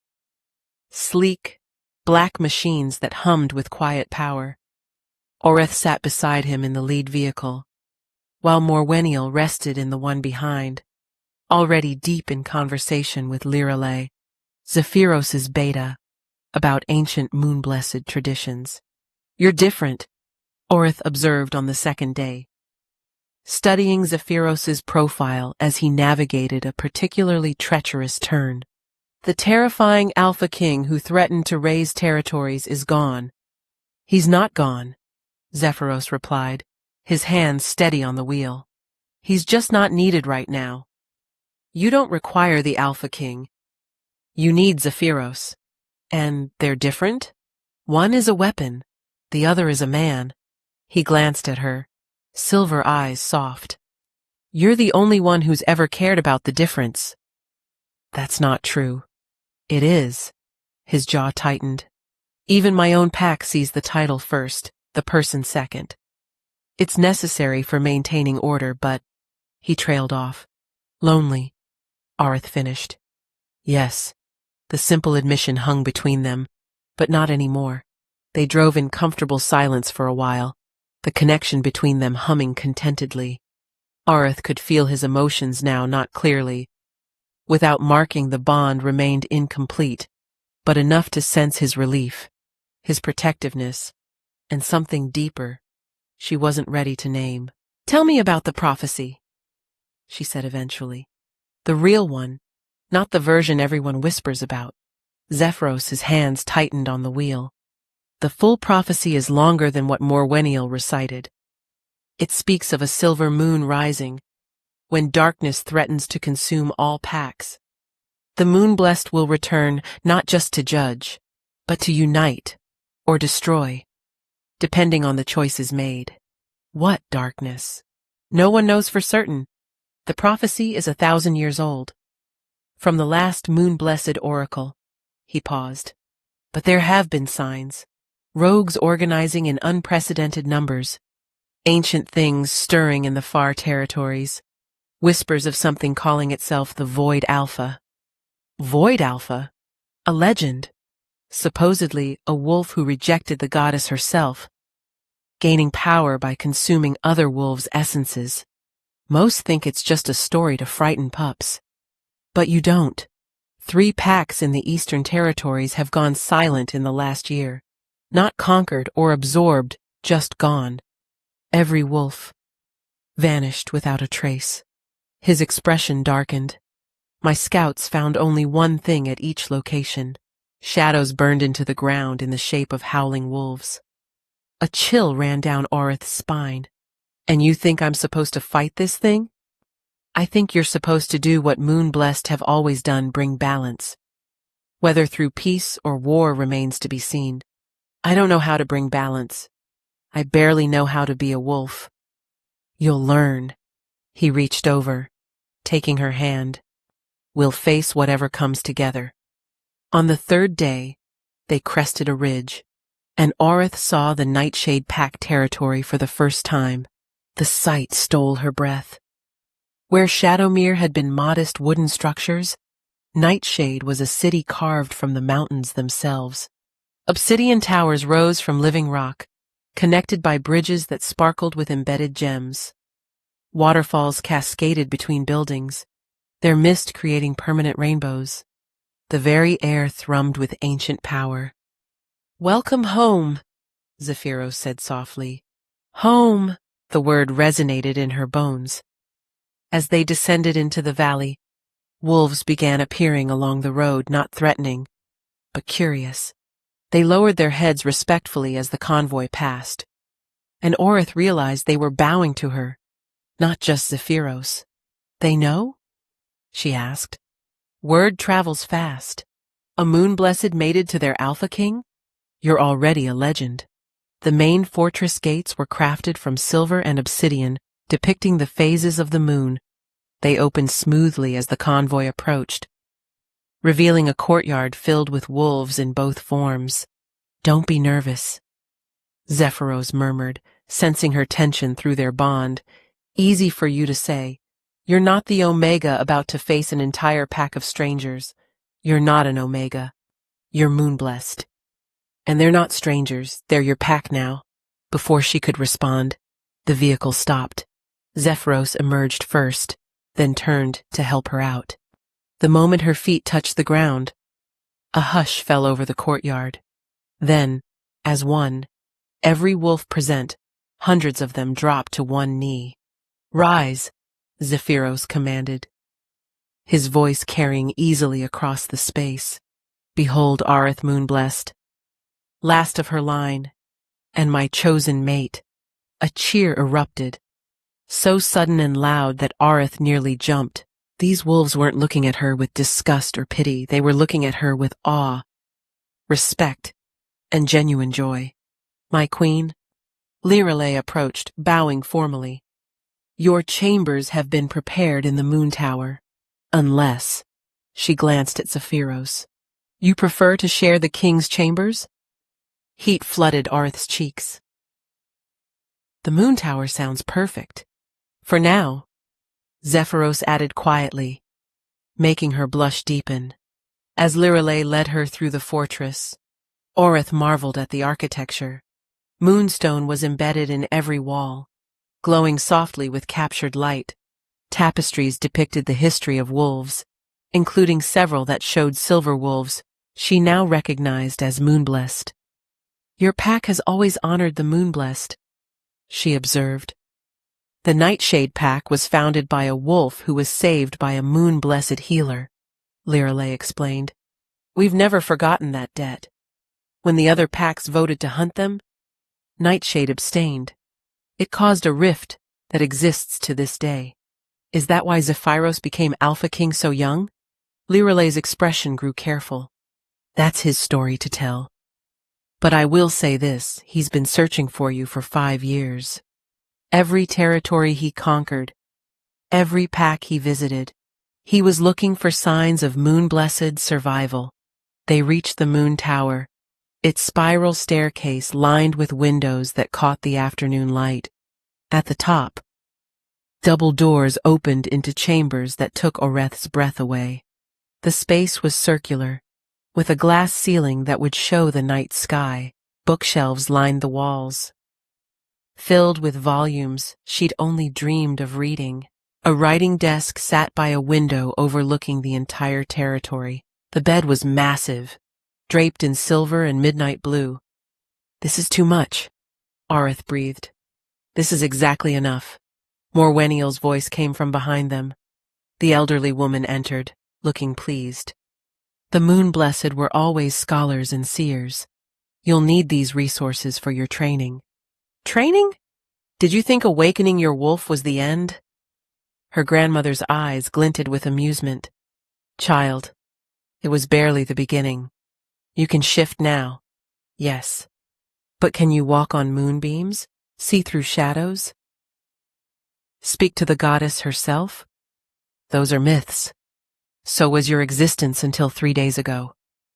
Sleek, black machines that hummed with quiet power. Orith sat beside him in the lead vehicle, while Morwenniel rested in the one behind, already deep in conversation with Lirelei, Zephyros's beta, about ancient moon-blessed traditions. "You're different," Orith observed on the second day, studying Zephyros's profile as he navigated a particularly treacherous turn. "The terrifying Alpha King who threatened to raise territories is gone." "He's not gone," Zephyros replied, his hands steady on the wheel. "He's just not needed right now. You don't require the Alpha King. You need Zephyros. And they're different? One is a weapon, the other is a man." He glanced at her, silver eyes soft. "You're the only one who's ever cared about the difference." "That's not true." "It is." His jaw tightened. "Even my own pack sees the title first, the person second. It's necessary for maintaining order, but—" He trailed off. "Lonely," Orith finished. Yes. The simple admission hung between them, but not anymore. They drove in comfortable silence for a while, the connection between them humming contentedly. Orith could feel his emotions now not clearly. Without marking, the bond remained incomplete, but enough to sense his relief, his protectiveness, and something deeper she wasn't ready to name. "Tell me about the prophecy," she said eventually. "The real one, not the version everyone whispers about." Zephyros's hands tightened on the wheel. "The full prophecy is longer than what Morwenniel recited. It speaks of a silver moon rising, when darkness threatens to consume all packs. The moon-blessed will return not just to judge, but to unite or destroy, depending on the choices made." "What darkness?" "No one knows for certain. The prophecy is 1,000 years old. From the last moon-blessed oracle." He paused. "But there have been signs. Rogues organizing in unprecedented numbers. Ancient things stirring in the far territories. Whispers of something calling itself the Void Alpha." "Void Alpha? A legend. Supposedly a wolf who rejected the goddess herself, gaining power by consuming other wolves' essences. Most think it's just a story to frighten pups. But you don't. 3 packs in the Eastern Territories have gone silent in the last year. Not conquered or absorbed, just gone. Every wolf vanished without a trace." His expression darkened. "My scouts found only one thing at each location. Shadows burned into the ground in the shape of howling wolves." A chill ran down Orith's spine. "And you think I'm supposed to fight this thing?" "I think you're supposed to do what Moon-Blessed have always done, bring balance. Whether through peace or war remains to be seen. I don't know how to bring balance. I barely know how to be a wolf." "You'll learn." He reached over, taking her hand. "We'll face whatever comes together." On the 3rd day, they crested a ridge, and Orith saw the Nightshade Pack territory for the first time. The sight stole her breath. Where Shadowmere had been modest wooden structures, Nightshade was a city carved from the mountains themselves. Obsidian towers rose from living rock, connected by bridges that sparkled with embedded gems. Waterfalls cascaded between buildings, their mist creating permanent rainbows. The very air thrummed with ancient power. "Welcome home," Zephyros said softly. "Home," the word resonated in her bones. As they descended into the valley, wolves began appearing along the road, not threatening, but curious. They lowered their heads respectfully as the convoy passed, and Orith realized they were bowing to her, not just Zephyros. "They know?" she asked. "Word travels fast. A moon-blessed mated to their Alpha King? You're already a legend." The main fortress gates were crafted from silver and obsidian, depicting the phases of the moon, They opened smoothly as the convoy approached, revealing a courtyard filled with wolves in both forms. "Don't be nervous," Zephyros murmured, sensing her tension through their bond. "Easy for you to say. You're not the Omega about to face an entire pack of strangers. You're not an Omega. You're moon-blessed. And they're not strangers, they're your pack now." Before she could respond, the vehicle stopped. Zephyros emerged first, then turned to help her out. The moment her feet touched the ground, a hush fell over the courtyard. Then, as one, every wolf present, hundreds of them dropped to one knee. "Rise," Zephyros commanded, his voice carrying easily across the space. "Behold Arith Moonblessed, last of her line, and my chosen mate." A cheer erupted, so sudden and loud that Arith nearly jumped. These wolves weren't looking at her with disgust or pity. They were looking at her with awe, respect, and genuine joy. "My queen," Lirelei approached, bowing formally. "Your chambers have been prepared in the moon tower. Unless," she glanced at Zephyros, "you prefer to share the king's chambers?" Heat flooded Arith's cheeks. "The moon tower sounds perfect. For now," Zephyros added quietly, making her blush deepen. As Lirelei led her through the fortress, Orith marveled at the architecture. Moonstone was embedded in every wall, glowing softly with captured light. Tapestries depicted the history of wolves, including several that showed silver wolves she now recognized as moonblessed. "Your pack has always honored the moonblessed," she observed. "The Nightshade pack was founded by a wolf who was saved by a moon-blessed healer," Lirelei explained. "We've never forgotten that debt. When the other packs voted to hunt them, Nightshade abstained. It caused a rift that exists to this day." "Is that why Zephyros became Alpha King so young?" Lirelei's expression grew careful. "That's his story to tell. But I will say this, he's been searching for you for 5 years. Every territory he conquered, every pack he visited, he was looking for signs of moon-blessed survival." They reached the moon tower, its spiral staircase lined with windows that caught the afternoon light. At the top, double doors opened into chambers that took Oreth's breath away. The space was circular, with a glass ceiling that would show the night sky. Bookshelves lined the walls, filled with volumes she'd only dreamed of reading. A writing desk sat by a window overlooking the entire territory. The bed was massive, draped in silver and midnight blue. "This is too much," Arith breathed. "This is exactly enough." Morweniel's voice came from behind them. The elderly woman entered, looking pleased. "The Moon-Blessed were always scholars and seers. You'll need these resources for your training." "Training? Did you think awakening your wolf was the end?" Her grandmother's eyes glinted with amusement. "Child, it was barely the beginning. You can shift now, yes. But can you walk on moonbeams? See through shadows? Speak to the goddess herself? Those are myths. So was your existence until 3 days ago."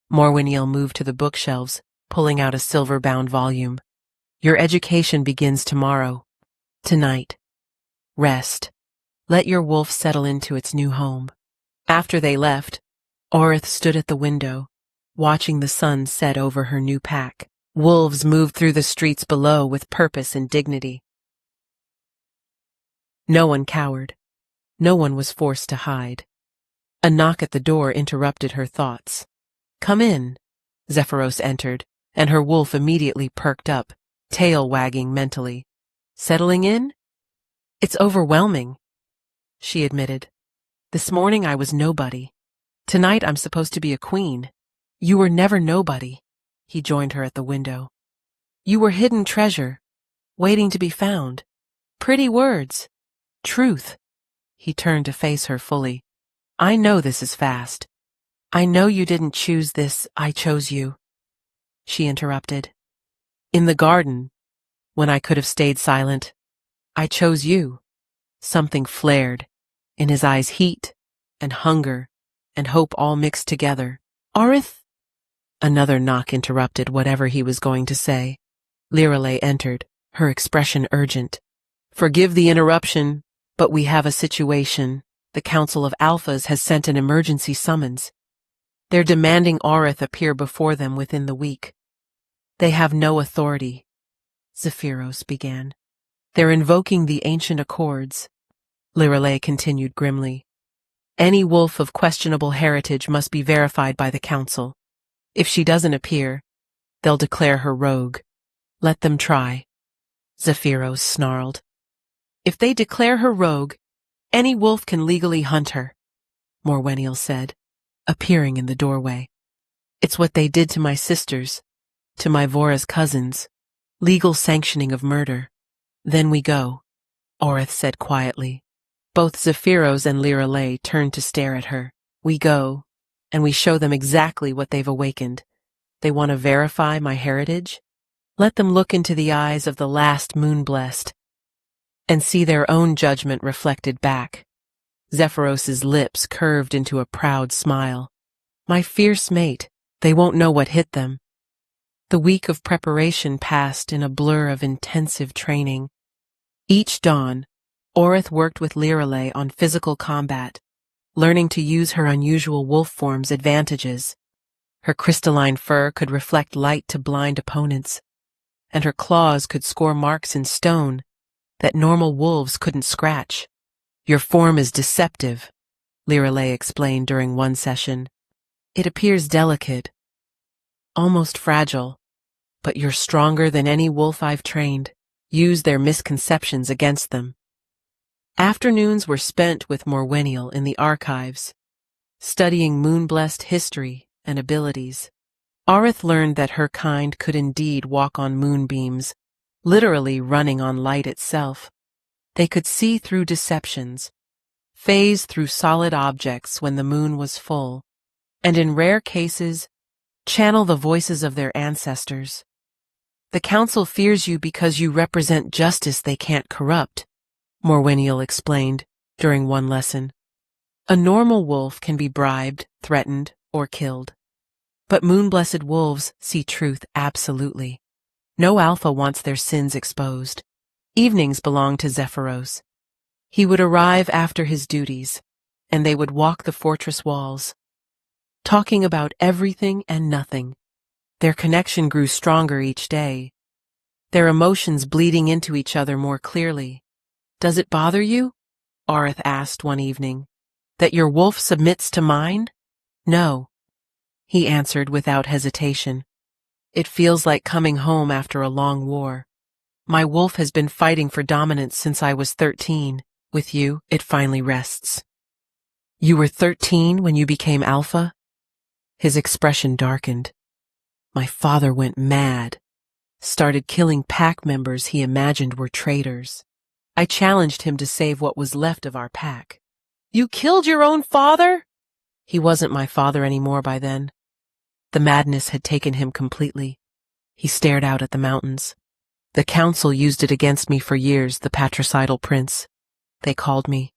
Morweniel moved to the bookshelves, pulling out a silver-bound volume. "Your education begins tomorrow. Tonight. Rest. Let your wolf settle into its new home." After they left, Orith stood at the window, watching the sun set over her new pack. Wolves moved through the streets below with purpose and dignity. No one cowered. No one was forced to hide. A knock at the door interrupted her thoughts. "Come in." Zephyros entered, and her wolf immediately perked up, tail wagging mentally. "Settling in?" "It's overwhelming," she admitted. "This morning I was nobody. Tonight I'm supposed to be a queen." "You were never nobody," he joined her at the window. "You were hidden treasure, waiting to be found. Pretty words. Truth." He turned to face her fully. "I know this is fast. I know you didn't choose this, I chose you," she interrupted. "In the garden, when I could have stayed silent, I chose you." Something flared, in his eyes heat and hunger and hope all mixed together. "Orith?" Another knock interrupted whatever he was going to say. Lirelei entered, her expression urgent. "Forgive the interruption, but we have a situation. The Council of Alphas has sent an emergency summons. They're demanding Orith appear before them within the week. They have no authority," Zephyros began. "They're invoking the ancient accords," Lirelei continued grimly. "Any wolf of questionable heritage must be verified by the Council. If she doesn't appear, they'll declare her rogue. Let them try," Zephyros snarled. "If they declare her rogue, any wolf can legally hunt her," Morwenniel said, appearing in the doorway. "It's what they did to my sisters, to my Vora's cousins. Legal sanctioning of murder. Then we go," Orith said quietly. Both Zephyros and Lirelei turned to stare at her. "We go, and we show them exactly what they've awakened. They want to verify my heritage? Let them look into the eyes of the last moon-blessed and see their own judgment reflected back." Zephyros's lips curved into a proud smile. "My fierce mate, they won't know what hit them." The week of preparation passed in a blur of intensive training. Each dawn, Orith worked with Lirelei on physical combat, learning to use her unusual wolf form's advantages. Her crystalline fur could reflect light to blind opponents, and her claws could score marks in stone that normal wolves couldn't scratch. "Your form is deceptive," Lirelei explained during one session. "It appears delicate, almost fragile, but you're stronger than any wolf I've trained. Use their misconceptions against them." Afternoons were spent with Morwenniel in the archives, studying moon-blessed history and abilities. Orith learned that her kind could indeed walk on moonbeams, literally running on light itself. They could see through deceptions, phase through solid objects when the moon was full, and in rare cases, channel the voices of their ancestors. "The Council fears you because you represent justice they can't corrupt," Morwenniel explained during one lesson. "A normal wolf can be bribed, threatened, or killed. But moon-blessed wolves see truth absolutely. No alpha wants their sins exposed." Evenings belonged to Zephyros. He would arrive after his duties, and they would walk the fortress walls, talking about everything and nothing. Their connection grew stronger each day, their emotions bleeding into each other more clearly. "Does it bother you?" Orith asked one evening. "That your wolf submits to mine?" "No," he answered without hesitation. "It feels like coming home after a long war. My wolf has been fighting for dominance since I was 13. With you, it finally rests." "You were 13 when you became alpha?" His expression darkened. "My father went mad, started killing pack members he imagined were traitors. I challenged him to save what was left of our pack." "You killed your own father?" He wasn't my father anymore by then. The madness had taken him completely. He stared out at the mountains. "The Council used it against me for years, the patricidal prince. They called me.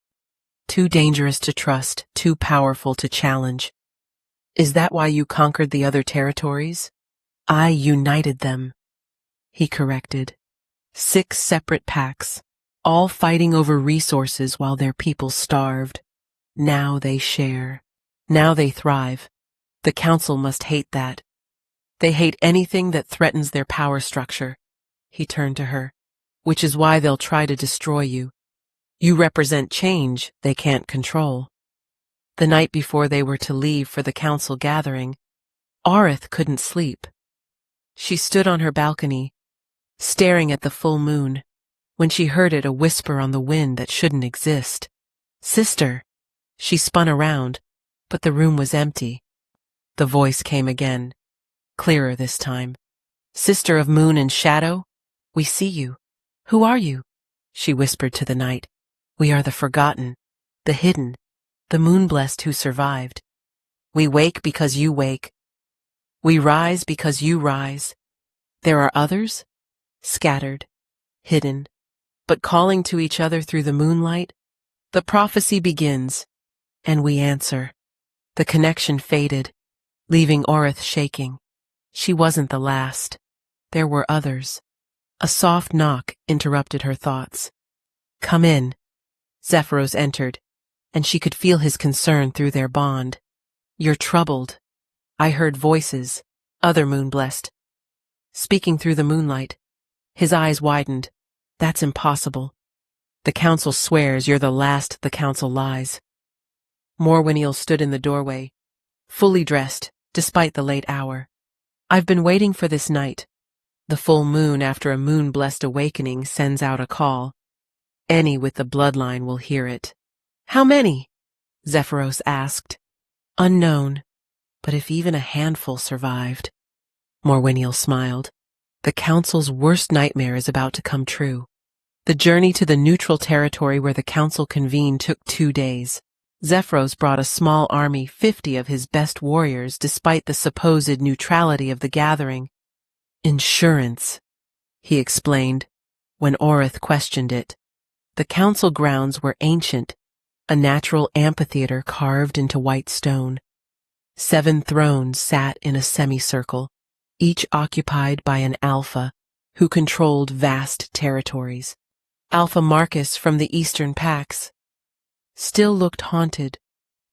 Too dangerous to trust, too powerful to challenge." "Is that why you conquered the other territories?" "I united them," he corrected. 6 separate packs, all fighting over resources while their people starved. Now they share. Now they thrive. The Council must hate that. They hate anything that threatens their power structure. He turned to her. "Which is why they'll try to destroy you. You represent change they can't control." The night before they were to leave for the Council gathering, Orith couldn't sleep. She stood on her balcony, staring at the full moon, when she heard it a whisper on the wind that shouldn't exist. "Sister." She spun around, but the room was empty. The voice came again, clearer this time. "Sister of moon and shadow, we see you. Who are you?" She whispered to the night. "We are the forgotten, the hidden, the moon-blessed who survived. We wake because you wake. We rise because you rise. There are others, scattered, hidden, but calling to each other through the moonlight. The prophecy begins, and we answer. The connection faded, leaving Orith shaking. She wasn't the last. There were others. A soft knock interrupted her thoughts. "Come in." Zephyros entered, and she could feel his concern through their bond. "You're troubled." I heard voices, other moon-blessed. Speaking through the moonlight, his eyes widened. "That's impossible. The council swears you're the last, the council lies." Morwenil stood in the doorway, fully dressed, despite the late hour. "I've been waiting for this night. The full moon after a moon-blessed awakening sends out a call. Any with the bloodline will hear it." "How many?" Zephyros asked. "Unknown, but if even a handful survived." Morwenil smiled. "The council's worst nightmare is about to come true." The journey to the neutral territory where the council convened took 2 days. Zephyros brought a small army, 50 of his best warriors, despite the supposed neutrality of the gathering. "Insurance," he explained, when Orith questioned it. The council grounds were ancient, a natural amphitheater carved into white stone. 7 thrones sat in a semicircle, each occupied by an alpha who controlled vast territories. Alpha Marcus from the Eastern Pax still looked haunted.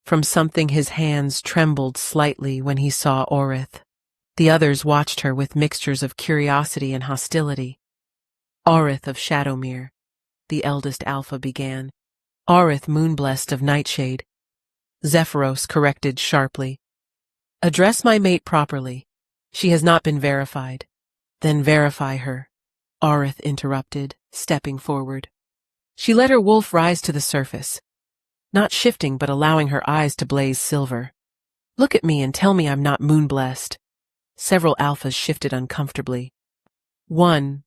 From something his hands trembled slightly when he saw Orith. The others watched her with mixtures of curiosity and hostility. "Orith of Shadowmere," the eldest alpha began. "Orith Moonblessed of Nightshade," Zephyros corrected sharply. "Address my mate properly. She has not been verified." "Then verify her," Orith interrupted, stepping forward. She let her wolf rise to the surface, not shifting but allowing her eyes to blaze silver. "Look at me and tell me I'm not moon-blessed." Several alphas shifted uncomfortably. One,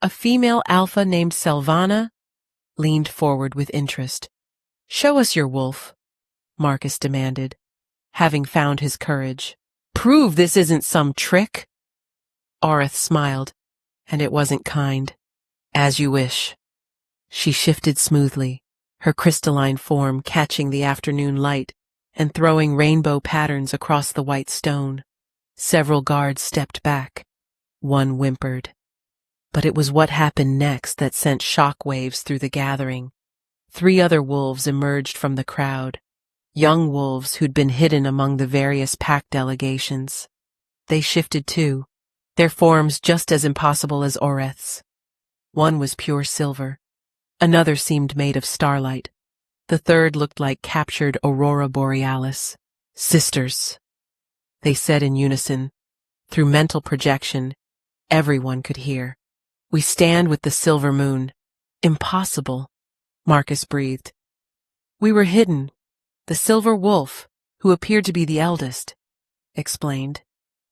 a female alpha named Selvana, leaned forward with interest. "Show us your wolf," Marcus demanded, having found his courage. "Prove this isn't some trick." Orith smiled, and it wasn't kind. "As you wish." She shifted smoothly, her crystalline form catching the afternoon light and throwing rainbow patterns across the white stone. Several guards stepped back. One whimpered. But it was what happened next that sent shockwaves through the gathering. 3 other wolves emerged from the crowd, young wolves who'd been hidden among the various pack delegations. They shifted too, their forms just as impossible as Orith's. One was pure silver. Another seemed made of starlight. The third looked like captured aurora borealis. "Sisters," they said in unison. Through mental projection, everyone could hear. "We stand with the silver moon." "Impossible," Marcus breathed. "We were hidden. The silver wolf, who appeared to be the eldest," explained,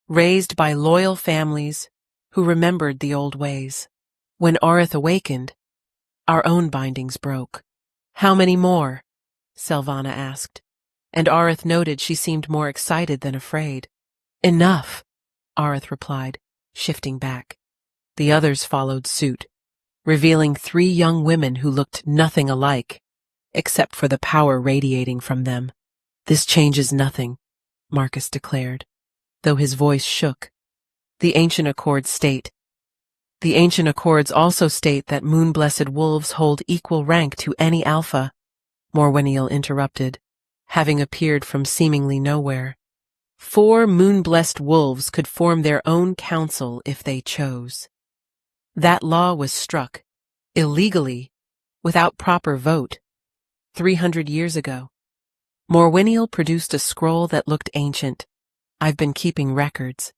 "raised by loyal families who remembered the old ways. When Orith awakened, our own bindings broke." "How many more?" Selvana asked, and Orith noted she seemed more excited than afraid. "Enough," Orith replied, shifting back. The others followed suit, revealing 3 young women who looked nothing alike, except for the power radiating from them. "This changes nothing," Marcus declared, though his voice shook. The ancient accords state. "The ancient accords also state that moon-blessed wolves hold equal rank to any alpha," Morwenil interrupted, having appeared from seemingly nowhere. 4 moon-blessed wolves could form their own council if they chose. That law was struck, illegally, without proper vote, 300 years ago. Morwenil produced a scroll that looked ancient. "I've been keeping records.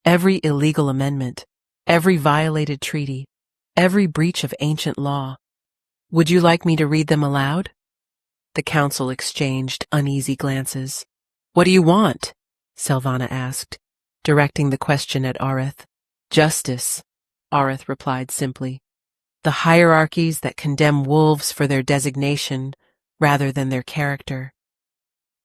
Every illegal amendment, every violated treaty, every breach of ancient law. Would you like me to read them aloud?" The council exchanged uneasy glances. "What do you want?" Selvana asked, directing the question at Orith. "Justice," Orith replied simply. "The hierarchies that condemn wolves for their designation rather than their character.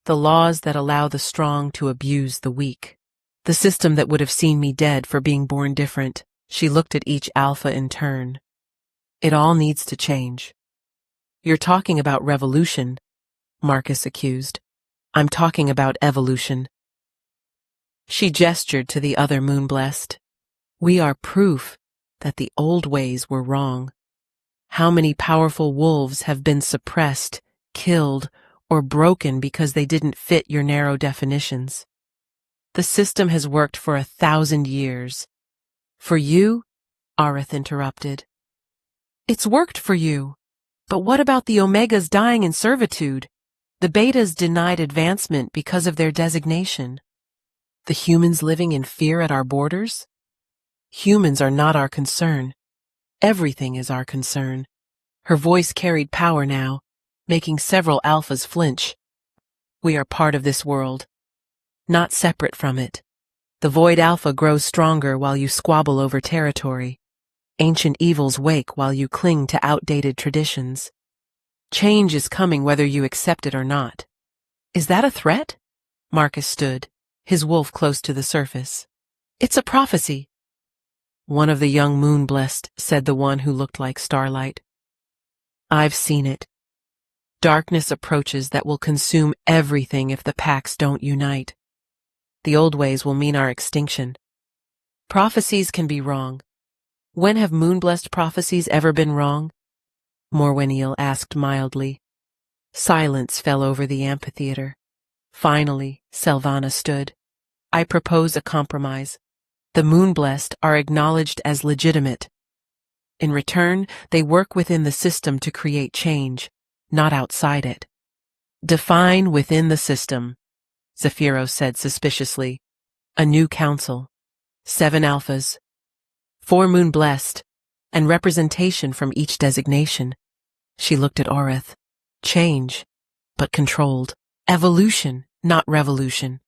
The laws that allow the strong to abuse the weak. The system that would have seen me dead for being born different." She looked at each alpha in turn. "It all needs to change." You're talking about revolution, Marcus accused. I'm talking about evolution. She gestured to the other moon-blessed. We are proof that the old ways were wrong. How many powerful wolves have been suppressed, killed, or broken because they didn't fit your narrow definitions? The system has worked for 1,000 years. For you, Arith interrupted. It's worked for you. But what about the Omegas dying in servitude? The Betas denied advancement because of their designation. The humans living in fear at our borders? Humans are not our concern. Everything is our concern. Her voice carried power now, making several alphas flinch. We are part of this world, not separate from it. The Void Alpha grows stronger while you squabble over territory. Ancient evils wake while you cling to outdated traditions. Change is coming whether you accept it or not. Is that a threat? Marcus stood, his wolf close to the surface. It's a prophecy. One of the young moon-blessed, said the one who looked like starlight. I've seen it. Darkness approaches that will consume everything if the packs don't unite. The old ways will mean our extinction. Prophecies can be wrong. When have moon-blessed prophecies ever been wrong? Morwenniel asked mildly. Silence fell over the amphitheater. Finally, Selvana stood. I propose a compromise. The moon-blessed are acknowledged as legitimate. In return, they work within the system to create change, not outside it. Define within the system, Zephyros said suspiciously. A new council. 7 alphas. 4 moon-blessed, and representation from each designation. She looked at Orith. Change, but controlled. Evolution, not revolution.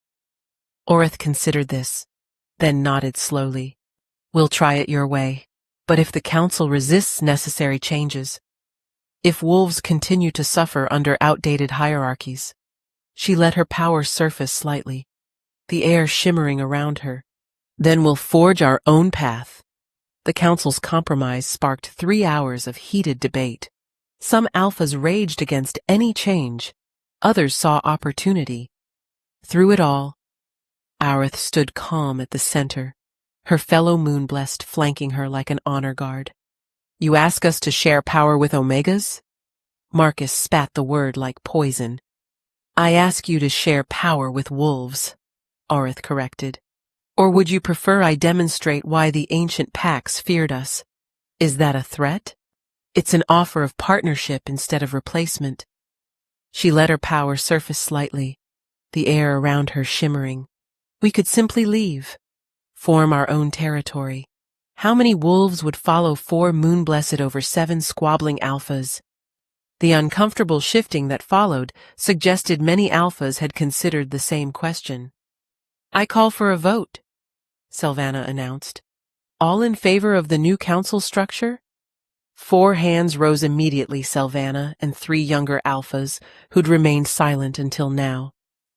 Orith considered this, then nodded slowly. We'll try it your way, but if the council resists necessary changes, if wolves continue to suffer under outdated hierarchies, she let her power surface slightly, the air shimmering around her. Then we'll forge our own path. The council's compromise sparked 3 hours of heated debate. Some alphas raged against any change. Others saw opportunity. Through it all, Aerith stood calm at the center, her fellow moon-blessed flanking her like an honor guard. You ask us to share power with Omegas? Marcus spat the word like poison. I ask you to share power with wolves, Aerith corrected. Or would you prefer I demonstrate why the ancient packs feared us? Is that a threat? It's an offer of partnership instead of replacement. She let her power surface slightly, the air around her shimmering. We could simply leave, form our own territory. How many wolves would follow 4 moon-blessed over 7 squabbling alphas? The uncomfortable shifting that followed suggested many alphas had considered the same question. I call for a vote, Selvana announced. All in favor of the new council structure? 4 hands rose immediately, Selvana and 3 younger alphas, who'd remained silent until now.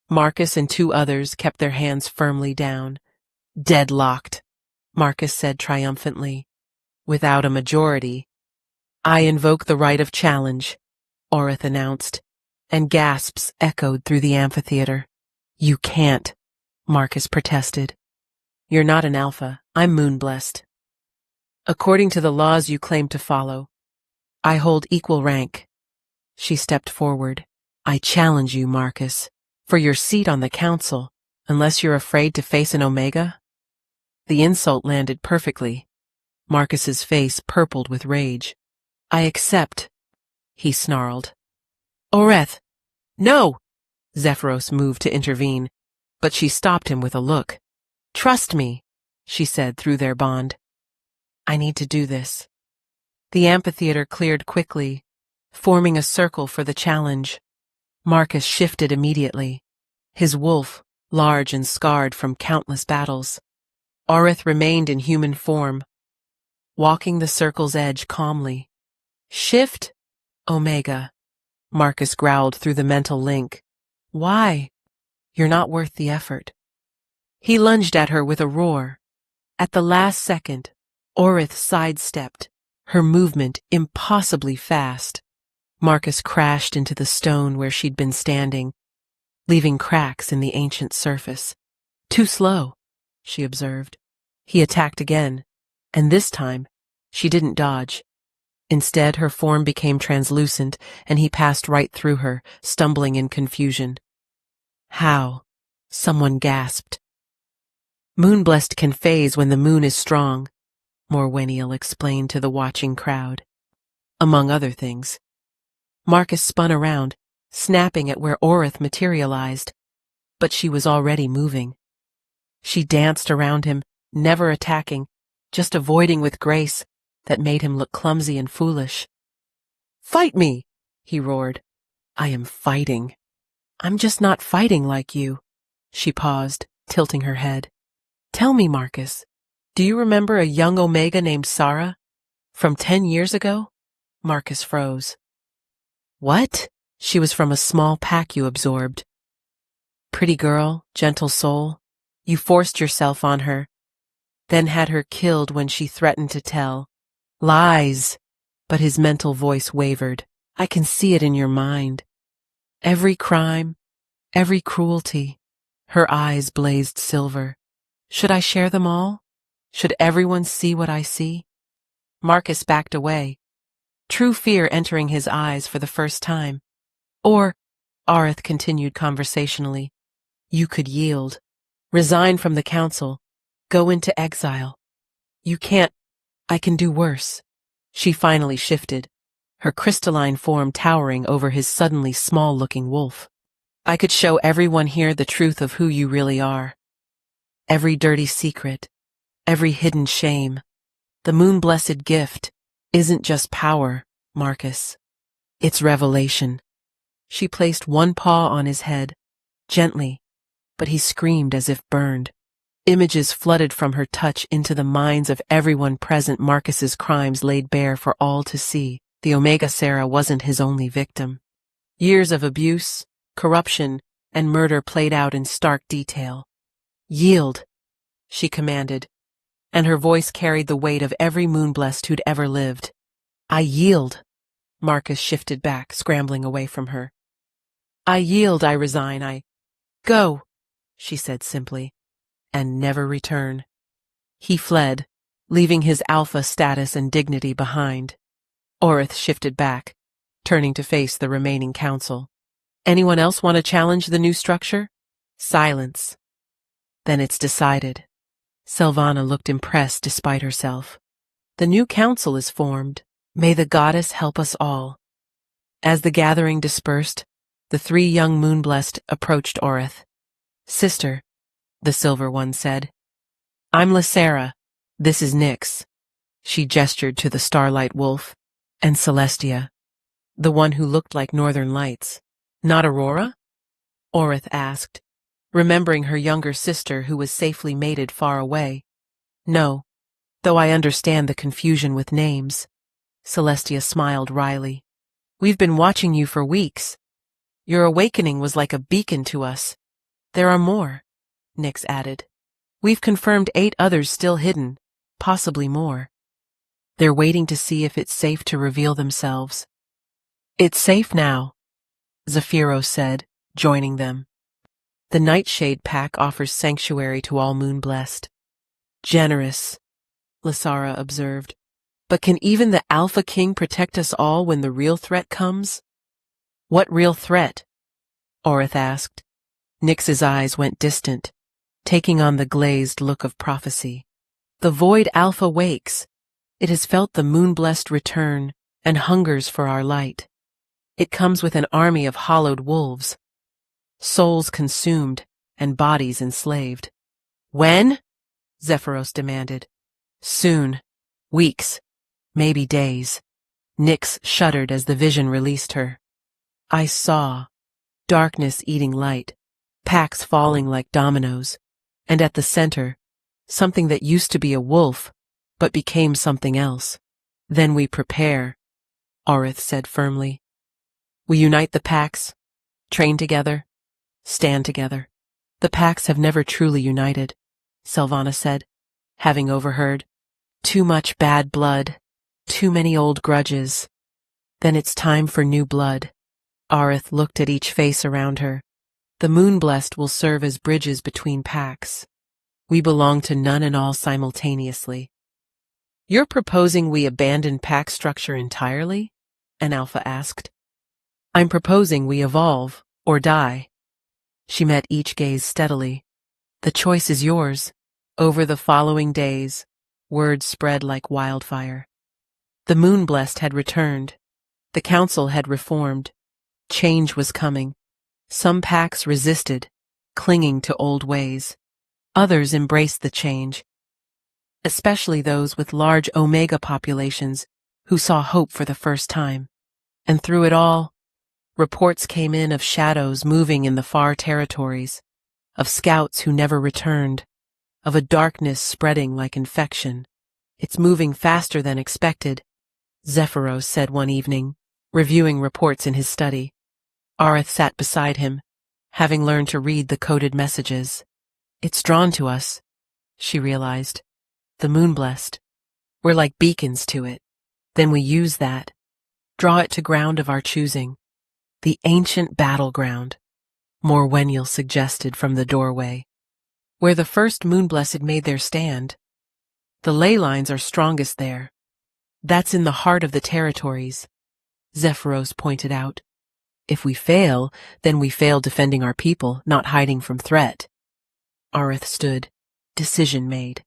Marcus and 2 others kept their hands firmly down. Deadlocked, Marcus said triumphantly. Without a majority. I invoke the right of challenge, Orith announced, and gasps echoed through the amphitheater. You can't, Marcus protested. You're not an alpha. I'm moon-blessed. According to the laws you claim to follow, I hold equal rank. She stepped forward. I challenge you, Marcus, for your seat on the council, unless you're afraid to face an Omega. The insult landed perfectly. Marcus's face purpled with rage. I accept, he snarled. Oreth! No! Zephyros moved to intervene, but she stopped him with a look. Trust me, she said through their bond. I need to do this. The amphitheater cleared quickly, forming a circle for the challenge. Marcus shifted immediately, his wolf large and scarred from countless battles. Orith remained in human form, walking the circle's edge calmly. Shift, Omega, Marcus growled through the mental link. Why? You're not worth the effort. He lunged at her with a roar. At the last second, Orith sidestepped, her movement impossibly fast. Marcus crashed into the stone where she'd been standing, leaving cracks in the ancient surface. Too slow, she observed. He attacked again, and this time, she didn't dodge. Instead, her form became translucent, and he passed right through her, stumbling in confusion. How? Someone gasped. Moonblessed can phase when the moon is strong, Morwenniel explained to the watching crowd. Among other things. Marcus spun around, snapping at where Orith materialized, but she was already moving. She danced around him, never attacking, just avoiding with grace that made him look clumsy and foolish. "Fight me!" he roared. "I am fighting." "I'm just not fighting like you." She paused, tilting her head. "Tell me, Marcus, do you remember a young Omega named Sarah? From 10 years ago?" Marcus froze. "What?" "She was from a small pack you absorbed. Pretty girl, gentle soul. You forced yourself on her, then had her killed when she threatened to tell. Lies!" But his mental voice wavered. "I can see it in your mind. Every crime, every cruelty." Her eyes blazed silver. "Should I share them all? Should everyone see what I see?" Marcus backed away, true fear entering his eyes for the first time. "Or," Arith continued conversationally, "you could yield, resign from the council, go into exile. You can't. I can do worse." She finally shifted, her crystalline form towering over his suddenly small-looking wolf. "I could show everyone here the truth of who you really are. Every dirty secret, every hidden shame. The moon-blessed gift isn't just power, Marcus. It's revelation." She placed one paw on his head, gently, but he screamed as if burned. Images flooded from her touch into the minds of everyone present. Marcus's crimes laid bare for all to see. The Omega Sarah wasn't his only victim. Years of abuse, corruption, and murder played out in stark detail. "Yield," she commanded, and her voice carried the weight of every moonblessed who'd ever lived. "I yield." Marcus shifted back, scrambling away from her. "I yield, I resign, I—" "Go," she said simply, "and never return." He fled, leaving his alpha status and dignity behind. Orith shifted back, turning to face the remaining council. "Anyone else want to challenge the new structure?" Silence. "Then it's decided." Silvana looked impressed despite herself. "The new council is formed. May the goddess help us all." As the gathering dispersed, the 3 young moonblessed approached Orith. "Sister," the silver one said, "I'm Lysera. This is Nyx." She gestured to the starlight wolf. "And Celestia, the one who looked like northern lights." "Not Aurora?" Orith asked, remembering her younger sister who was safely mated far away. "No, though I understand the confusion with names." Celestia smiled wryly. "We've been watching you for weeks. Your awakening was like a beacon to us. There are more," Nyx added. "We've confirmed 8 others still hidden, possibly more. They're waiting to see if it's safe to reveal themselves." "It's safe now," Zephyros said, joining them. "The Nightshade Pack offers sanctuary to all moonblessed." "Generous," Lysara observed. "But can even the Alpha King protect us all when the real threat comes?" "What real threat?" Orith asked. Nyx's eyes went distant, taking on the glazed look of prophecy. "The Void Alpha wakes. It has felt the moon-blessed return and hungers for our light. It comes with an army of hollowed wolves, souls consumed and bodies enslaved." "When?" Zephyros demanded. "Soon. Weeks. Maybe days." Nyx shuddered as the vision released her. "I saw darkness eating light, packs falling like dominoes, and at the center, something that used to be a wolf, but became something else. Then we prepare," Orith said firmly. "We unite the packs, train together, stand together." "The packs have never truly united," Silvana said, having overheard. "Too much bad blood, too many old grudges." Then it's time for new blood. Aerith looked at each face around her. The Moonblessed will serve as bridges between packs. We belong to none and all simultaneously. You're proposing we abandon pack structure entirely? An Alpha asked. I'm proposing we evolve, or die. She met each gaze steadily. The choice is yours. Over the following days, word spread like wildfire. The Moonblessed had returned. The council had reformed. Change was coming. Some packs resisted, clinging to old ways. Others embraced the change, especially those with large Omega populations who saw hope for the first time. And through it all, reports came in of shadows moving in the far territories, of scouts who never returned, of a darkness spreading like infection. It's moving faster than expected, Zephyros said one evening, reviewing reports in his study. Aerith sat beside him, having learned to read the coded messages. It's drawn to us, she realized. The Moonblessed. We're like beacons to it. Then we use that. Draw it to ground of our choosing. The ancient battleground, Morwennial suggested from the doorway, where the first Moonblessed made their stand. The ley lines are strongest there. That's in the heart of the territories, Zephyros pointed out. If we fail, then we fail defending our people, not hiding from threat. Aerith stood. Decision made.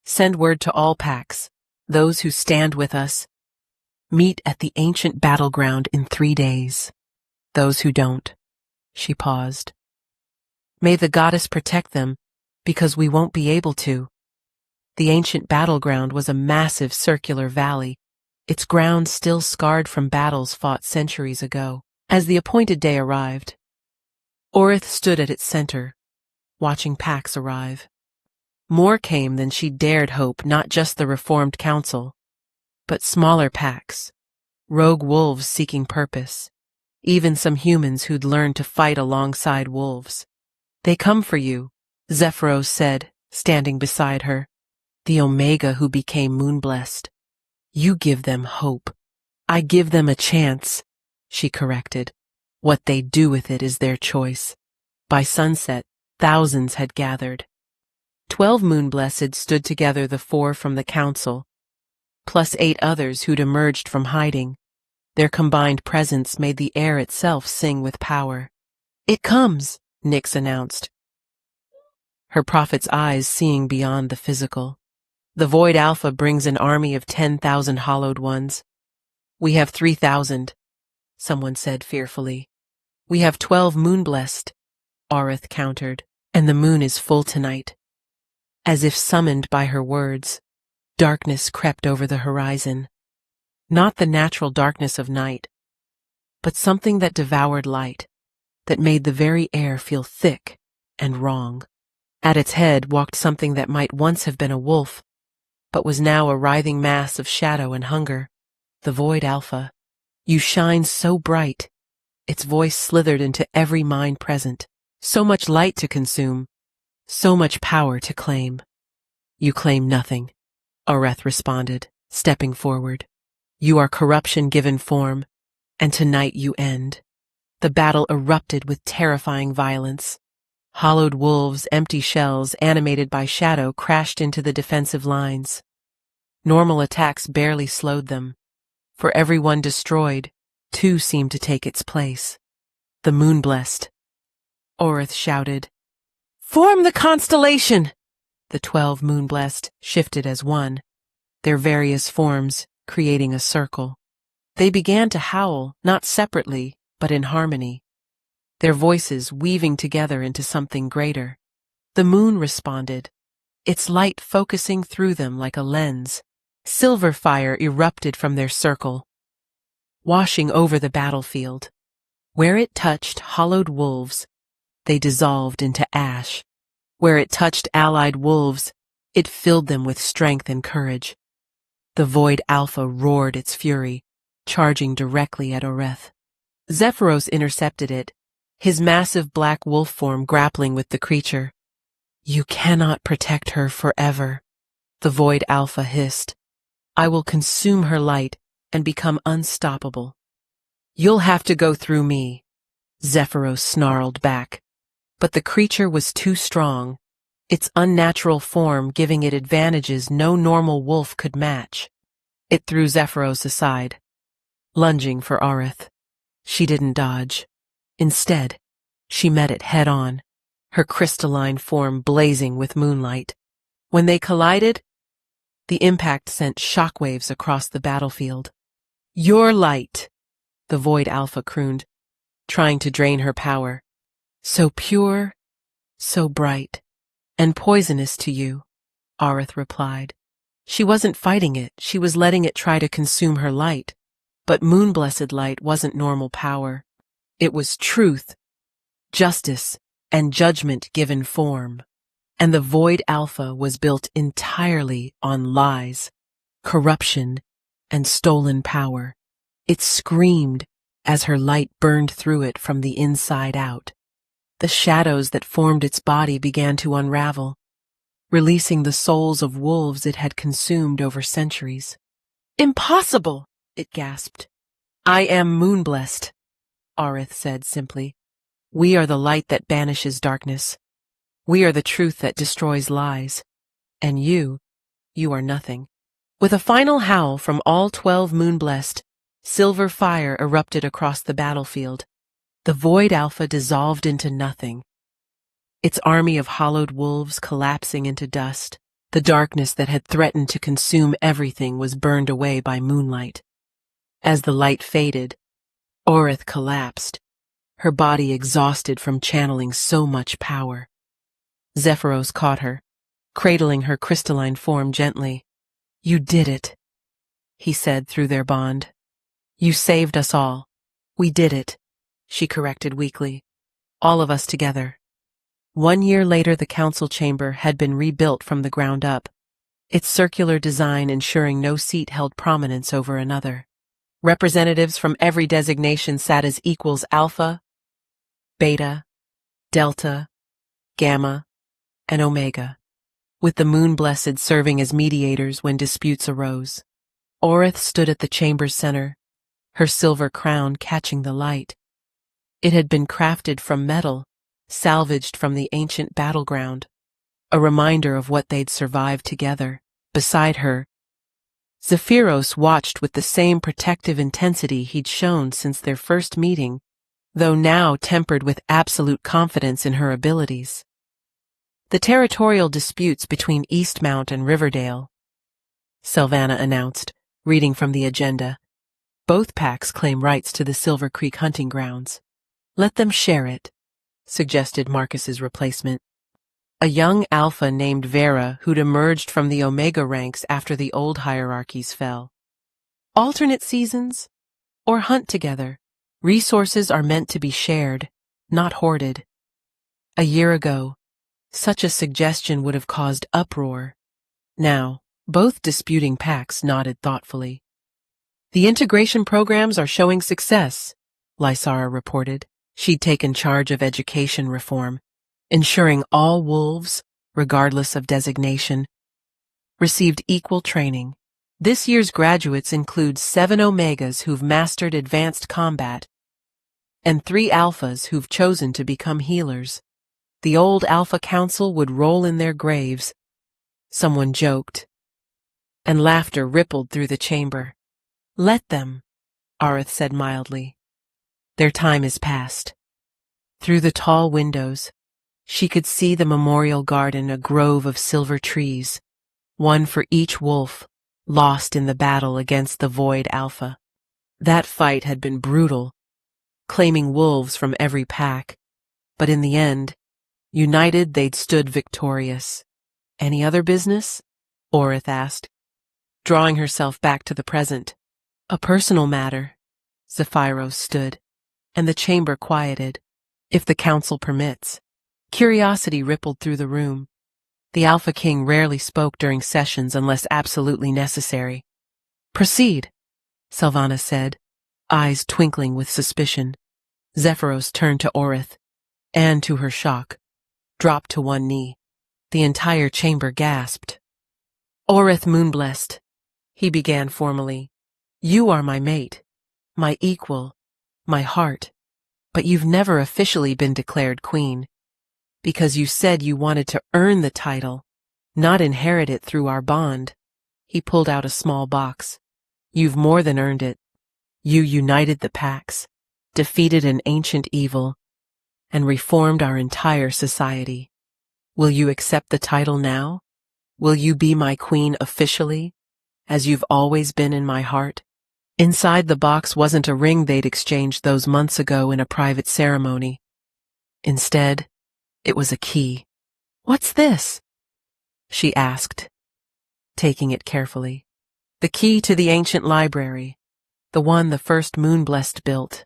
Send word to all packs, those who stand with us. Meet at the ancient battleground in 3 days. Those who don't. She paused. May the goddess protect them, because we won't be able to. The ancient battleground was a massive circular valley, its ground still scarred from battles fought centuries ago. As the appointed day arrived, Aerith stood at its center, watching packs arrive. More came than she dared hope, not just the reformed council, but smaller packs, rogue wolves seeking purpose, even some humans who'd learned to fight alongside wolves. They come for you, Zephyros said, standing beside her. The Omega who became Moonblessed. You give them hope. I give them a chance, she corrected. What they do with it is their choice. By sunset, thousands had gathered. 12 Moonblessed stood together, the 4 from the council, plus 8 others who'd emerged from hiding. Their combined presence made the air itself sing with power. It comes, Nyx announced, her prophet's eyes seeing beyond the physical. The Void Alpha brings an army of 10,000 hollowed ones. We have 3,000. Someone said fearfully. We have 12 Moonblessed, Aerith countered, and the moon is full tonight. As if summoned by her words, darkness crept over the horizon. Not the natural darkness of night, but something that devoured light, that made the very air feel thick and wrong. At its head walked something that might once have been a wolf, but was now a writhing mass of shadow and hunger. The Void Alpha. You shine so bright. Its voice slithered into every mind present. So much light to consume. So much power to claim. You claim nothing, Aerith responded, stepping forward. You are corruption given form, and tonight you end. The battle erupted with terrifying violence. Hollowed wolves, empty shells, animated by shadow, crashed into the defensive lines. Normal attacks barely slowed them. For every one destroyed, 2 seemed to take its place. The Moonblessed. Aerith shouted. Form the constellation! The 12 Moonblessed shifted as one, their various forms creating a circle. They began to howl, not separately, but in harmony, their voices weaving together into something greater. The moon responded, its light focusing through them like a lens. Silver fire erupted from their circle, washing over the battlefield. Where it touched hollowed wolves, they dissolved into ash. Where it touched allied wolves, it filled them with strength and courage. The Void Alpha roared its fury, charging directly at Aerith. Zephyros intercepted it, his massive black wolf form grappling with the creature. You cannot protect her forever, the Void Alpha hissed. I will consume her light and become unstoppable. You'll have to go through me, Zephyros snarled back. But the creature was too strong, its unnatural form giving it advantages no normal wolf could match. It threw Zephyros aside, lunging for Aerith. She didn't dodge. Instead, she met it head-on, her crystalline form blazing with moonlight. When they collided, the impact sent shockwaves across the battlefield. Your light, the Void Alpha crooned, trying to drain her power. So pure, so bright, and poisonous to you, Aerith replied. She wasn't fighting it, she was letting it try to consume her light. But moon-blessed light wasn't normal power. It was truth, justice, and judgment given form. And the Void Alpha was built entirely on lies, corruption, and stolen power. It screamed as her light burned through it from the inside out. The shadows that formed its body began to unravel, releasing the souls of wolves it had consumed over centuries. Impossible! It gasped. I am moonblessed, Aerith said simply. We are the light that banishes darkness. We are the truth that destroys lies. And you are nothing. With a final howl from all 12 moonblessed, silver fire erupted across the battlefield. The Void Alpha dissolved into nothing, its army of hollowed wolves collapsing into dust. The darkness that had threatened to consume everything was burned away by moonlight. As the light faded, Aerith collapsed, her body exhausted from channeling so much power. Zephyros caught her, cradling her crystalline form gently. You did it, he said through their bond. You saved us all. We did it, she corrected weakly. All of us together. 1 year later, the council chamber had been rebuilt from the ground up, its circular design ensuring no seat held prominence over another. Representatives from every designation sat as equals Alpha, Beta, Delta, Gamma, and Omega, with the Moon-Blessed serving as mediators when disputes arose. Aerith stood at the chamber's center, her silver crown catching the light. It had been crafted from metal, salvaged from the ancient battleground, a reminder of what they'd survived together. Beside her, Zephyros watched with the same protective intensity he'd shown since their first meeting, though now tempered with absolute confidence in her abilities. The territorial disputes between Eastmount and Riverdale, Sylvana announced, reading from the agenda. Both packs claim rights to the Silver Creek hunting grounds. Let them share it, suggested Marcus's replacement, a young alpha named Vera who'd emerged from the Omega ranks after the old hierarchies fell. Alternate seasons, or hunt together. Resources are meant to be shared, not hoarded. A year ago, such a suggestion would have caused uproar. Now, both disputing packs nodded thoughtfully. The integration programs are showing success, Lysara reported. She'd taken charge of education reform, ensuring all wolves, regardless of designation, received equal training. This year's graduates include 7 Omegas who've mastered advanced combat and 3 Alphas who've chosen to become healers. The old Alpha Council would roll in their graves, someone joked, and laughter rippled through the chamber. Let them, Aerith said mildly. Their time is past. Through the tall windows, she could see the memorial garden, a grove of silver trees, one for each wolf lost in the battle against the Void Alpha. That fight had been brutal, claiming wolves from every pack, but in the end, united they'd stood victorious. Any other business? Aerith asked, drawing herself back to the present. A personal matter. Zephyros stood, and the chamber quieted. If the council permits. Curiosity rippled through the room. The Alpha King rarely spoke during sessions unless absolutely necessary. Proceed, Sylvana said, eyes twinkling with suspicion. Zephyros turned to Aerith, and to her shock, dropped to one knee. The entire chamber gasped. Aerith Moonblessed, he began formally. You are my mate, my equal, My heart. But you've never officially been declared queen. Because you said you wanted to earn the title, not inherit it through our bond. He pulled out a small box. You've more than earned it. You united the packs, defeated an ancient evil, and reformed our entire society. Will you accept the title now? Will you be my queen officially, as you've always been in my heart? Inside the box wasn't a ring they'd exchanged those months ago in a private ceremony. Instead, it was a key. What's this? She asked, taking it carefully. The key to the ancient library, the one the first Moonblessed built.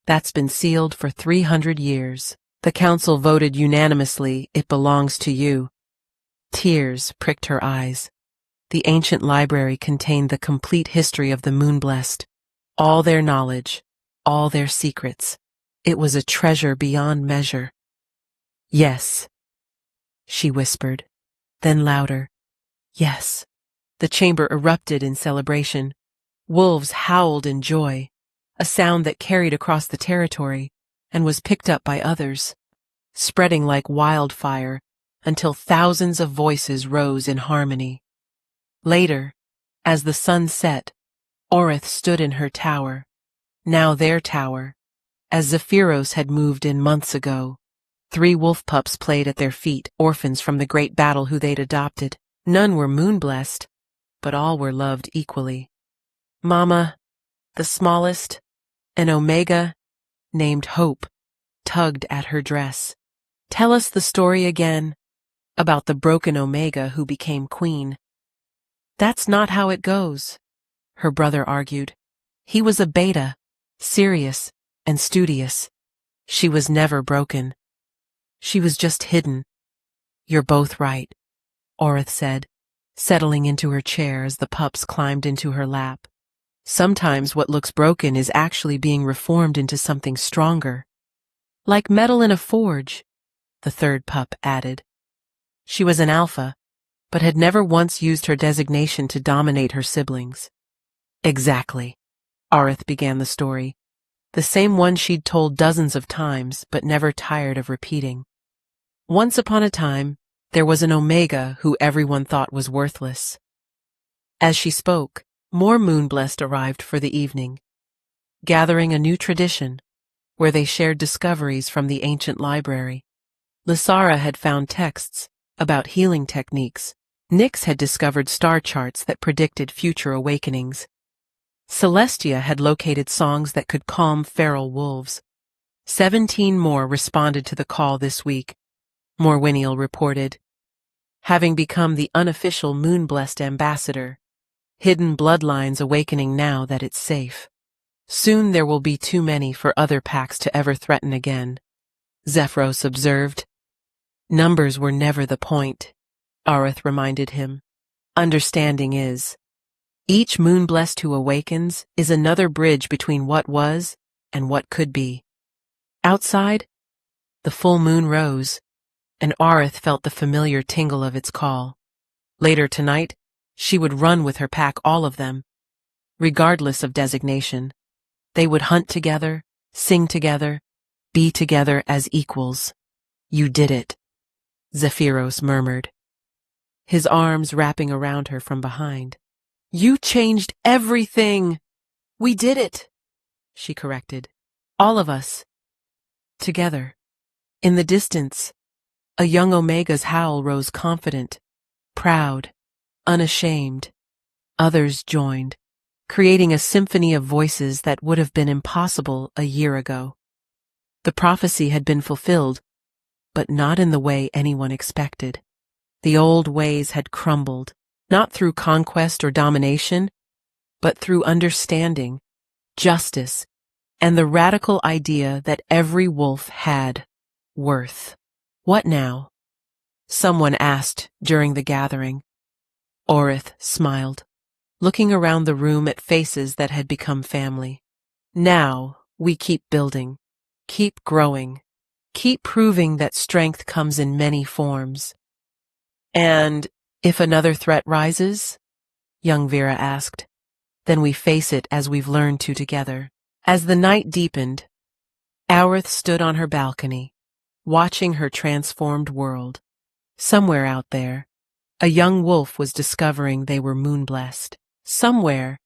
That's been sealed for 300 years. The council voted unanimously it belongs to you. Tears pricked her eyes. The ancient library contained the complete history of the Moonblessed, all their knowledge, all their secrets. It was a treasure beyond measure. Yes, she whispered, then louder. Yes. The chamber erupted in celebration. Wolves howled in joy, a sound that carried across the territory and was picked up by others, spreading like wildfire until thousands of voices rose in harmony. Later, as the sun set, Orith stood in her tower, now their tower, as Zephyros had moved in months ago. 3 wolf pups played at their feet, orphans from the great battle who they'd adopted. None were moonblessed, but all were loved equally. Mama, the smallest, an Omega, named Hope, tugged at her dress. Tell us the story again, about the broken Omega who became queen. That's not how it goes, her brother argued. He was a beta, serious and studious. She was never broken. She was just hidden. You're both right, Orith said, settling into her chair as the pups climbed into her lap. Sometimes what looks broken is actually being reformed into something stronger. Like metal in a forge, the third pup added. She was an alpha, but had never once used her designation to dominate her siblings. Exactly, Orith began the story, the same one she'd told dozens of times but never tired of repeating. Once upon a time, there was an Omega who everyone thought was worthless. As she spoke, more Moonblessed arrived for the evening, gathering a new tradition, where they shared discoveries from the ancient library. Lysara had found texts about healing techniques. Nyx had discovered star charts that predicted future awakenings. Celestia had located songs that could calm feral wolves. 17 more responded to the call this week, Morwiniel reported, having become the unofficial Moonblessed ambassador. Hidden bloodlines awakening now that it's safe. Soon there will be too many for other packs to ever threaten again, Zephyros observed. Numbers were never the point, Orith reminded him. Understanding is. Each Moonblessed who awakens is another bridge between what was and what could be. Outside, the full moon rose, and Orith felt the familiar tingle of its call. Later tonight, she would run with her pack, all of them. Regardless of designation, they would hunt together, sing together, be together as equals. You did it, Zephyros murmured, his arms wrapping around her from behind. You changed everything. We did it, she corrected. All of us. Together. In the distance, a young Omega's howl rose confident, proud, unashamed. Others joined, creating a symphony of voices that would have been impossible a year ago. The prophecy had been fulfilled, but not in the way anyone expected. The old ways had crumbled, not through conquest or domination, but through understanding, justice, and the radical idea that every wolf had worth. What now? Someone asked during the gathering. Orith smiled, looking around the room at faces that had become family. Now we keep building, keep growing, keep proving that strength comes in many forms. And if another threat rises, young Vera asked, then we face it as we've learned to together. As the night deepened, Aorith stood on her balcony, watching her transformed world. Somewhere out there, a young wolf was discovering they were moon-blessed. Somewhere,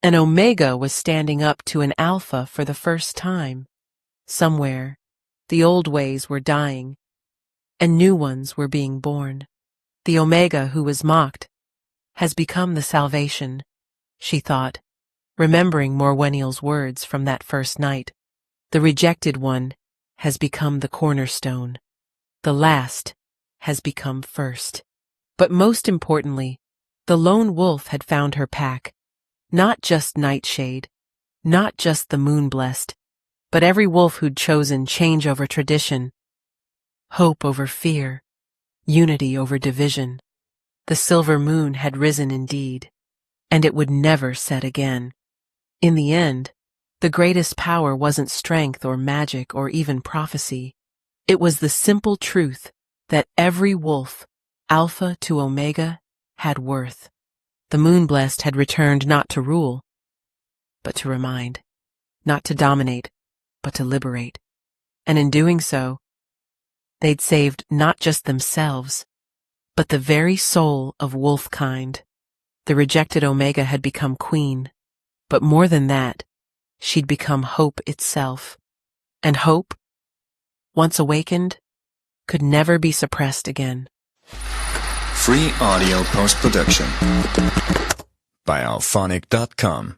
an omega was standing up to an alpha for the first time. Somewhere, the old ways were dying, and new ones were being born. The omega who was mocked has become the salvation, she thought, remembering Morwenniel's words from that first night. The rejected one has become the cornerstone. The last has become first. But most importantly, the lone wolf had found her pack. Not just Nightshade, not just the moon-blessed, but every wolf who'd chosen change over tradition, hope over fear, unity over division. The silver moon had risen indeed, and it would never set again. In the end, the greatest power wasn't strength or magic or even prophecy. It was the simple truth that every wolf, alpha to omega, had worth. The moon-blessed had returned not to rule, but to remind, not to dominate, but to liberate. And in doing so, they'd saved not just themselves, but the very soul of wolfkind. The rejected omega had become queen, but more than that, she'd become hope itself. And hope, once awakened, could never be suppressed again. Free audio post-production by alphonic.com.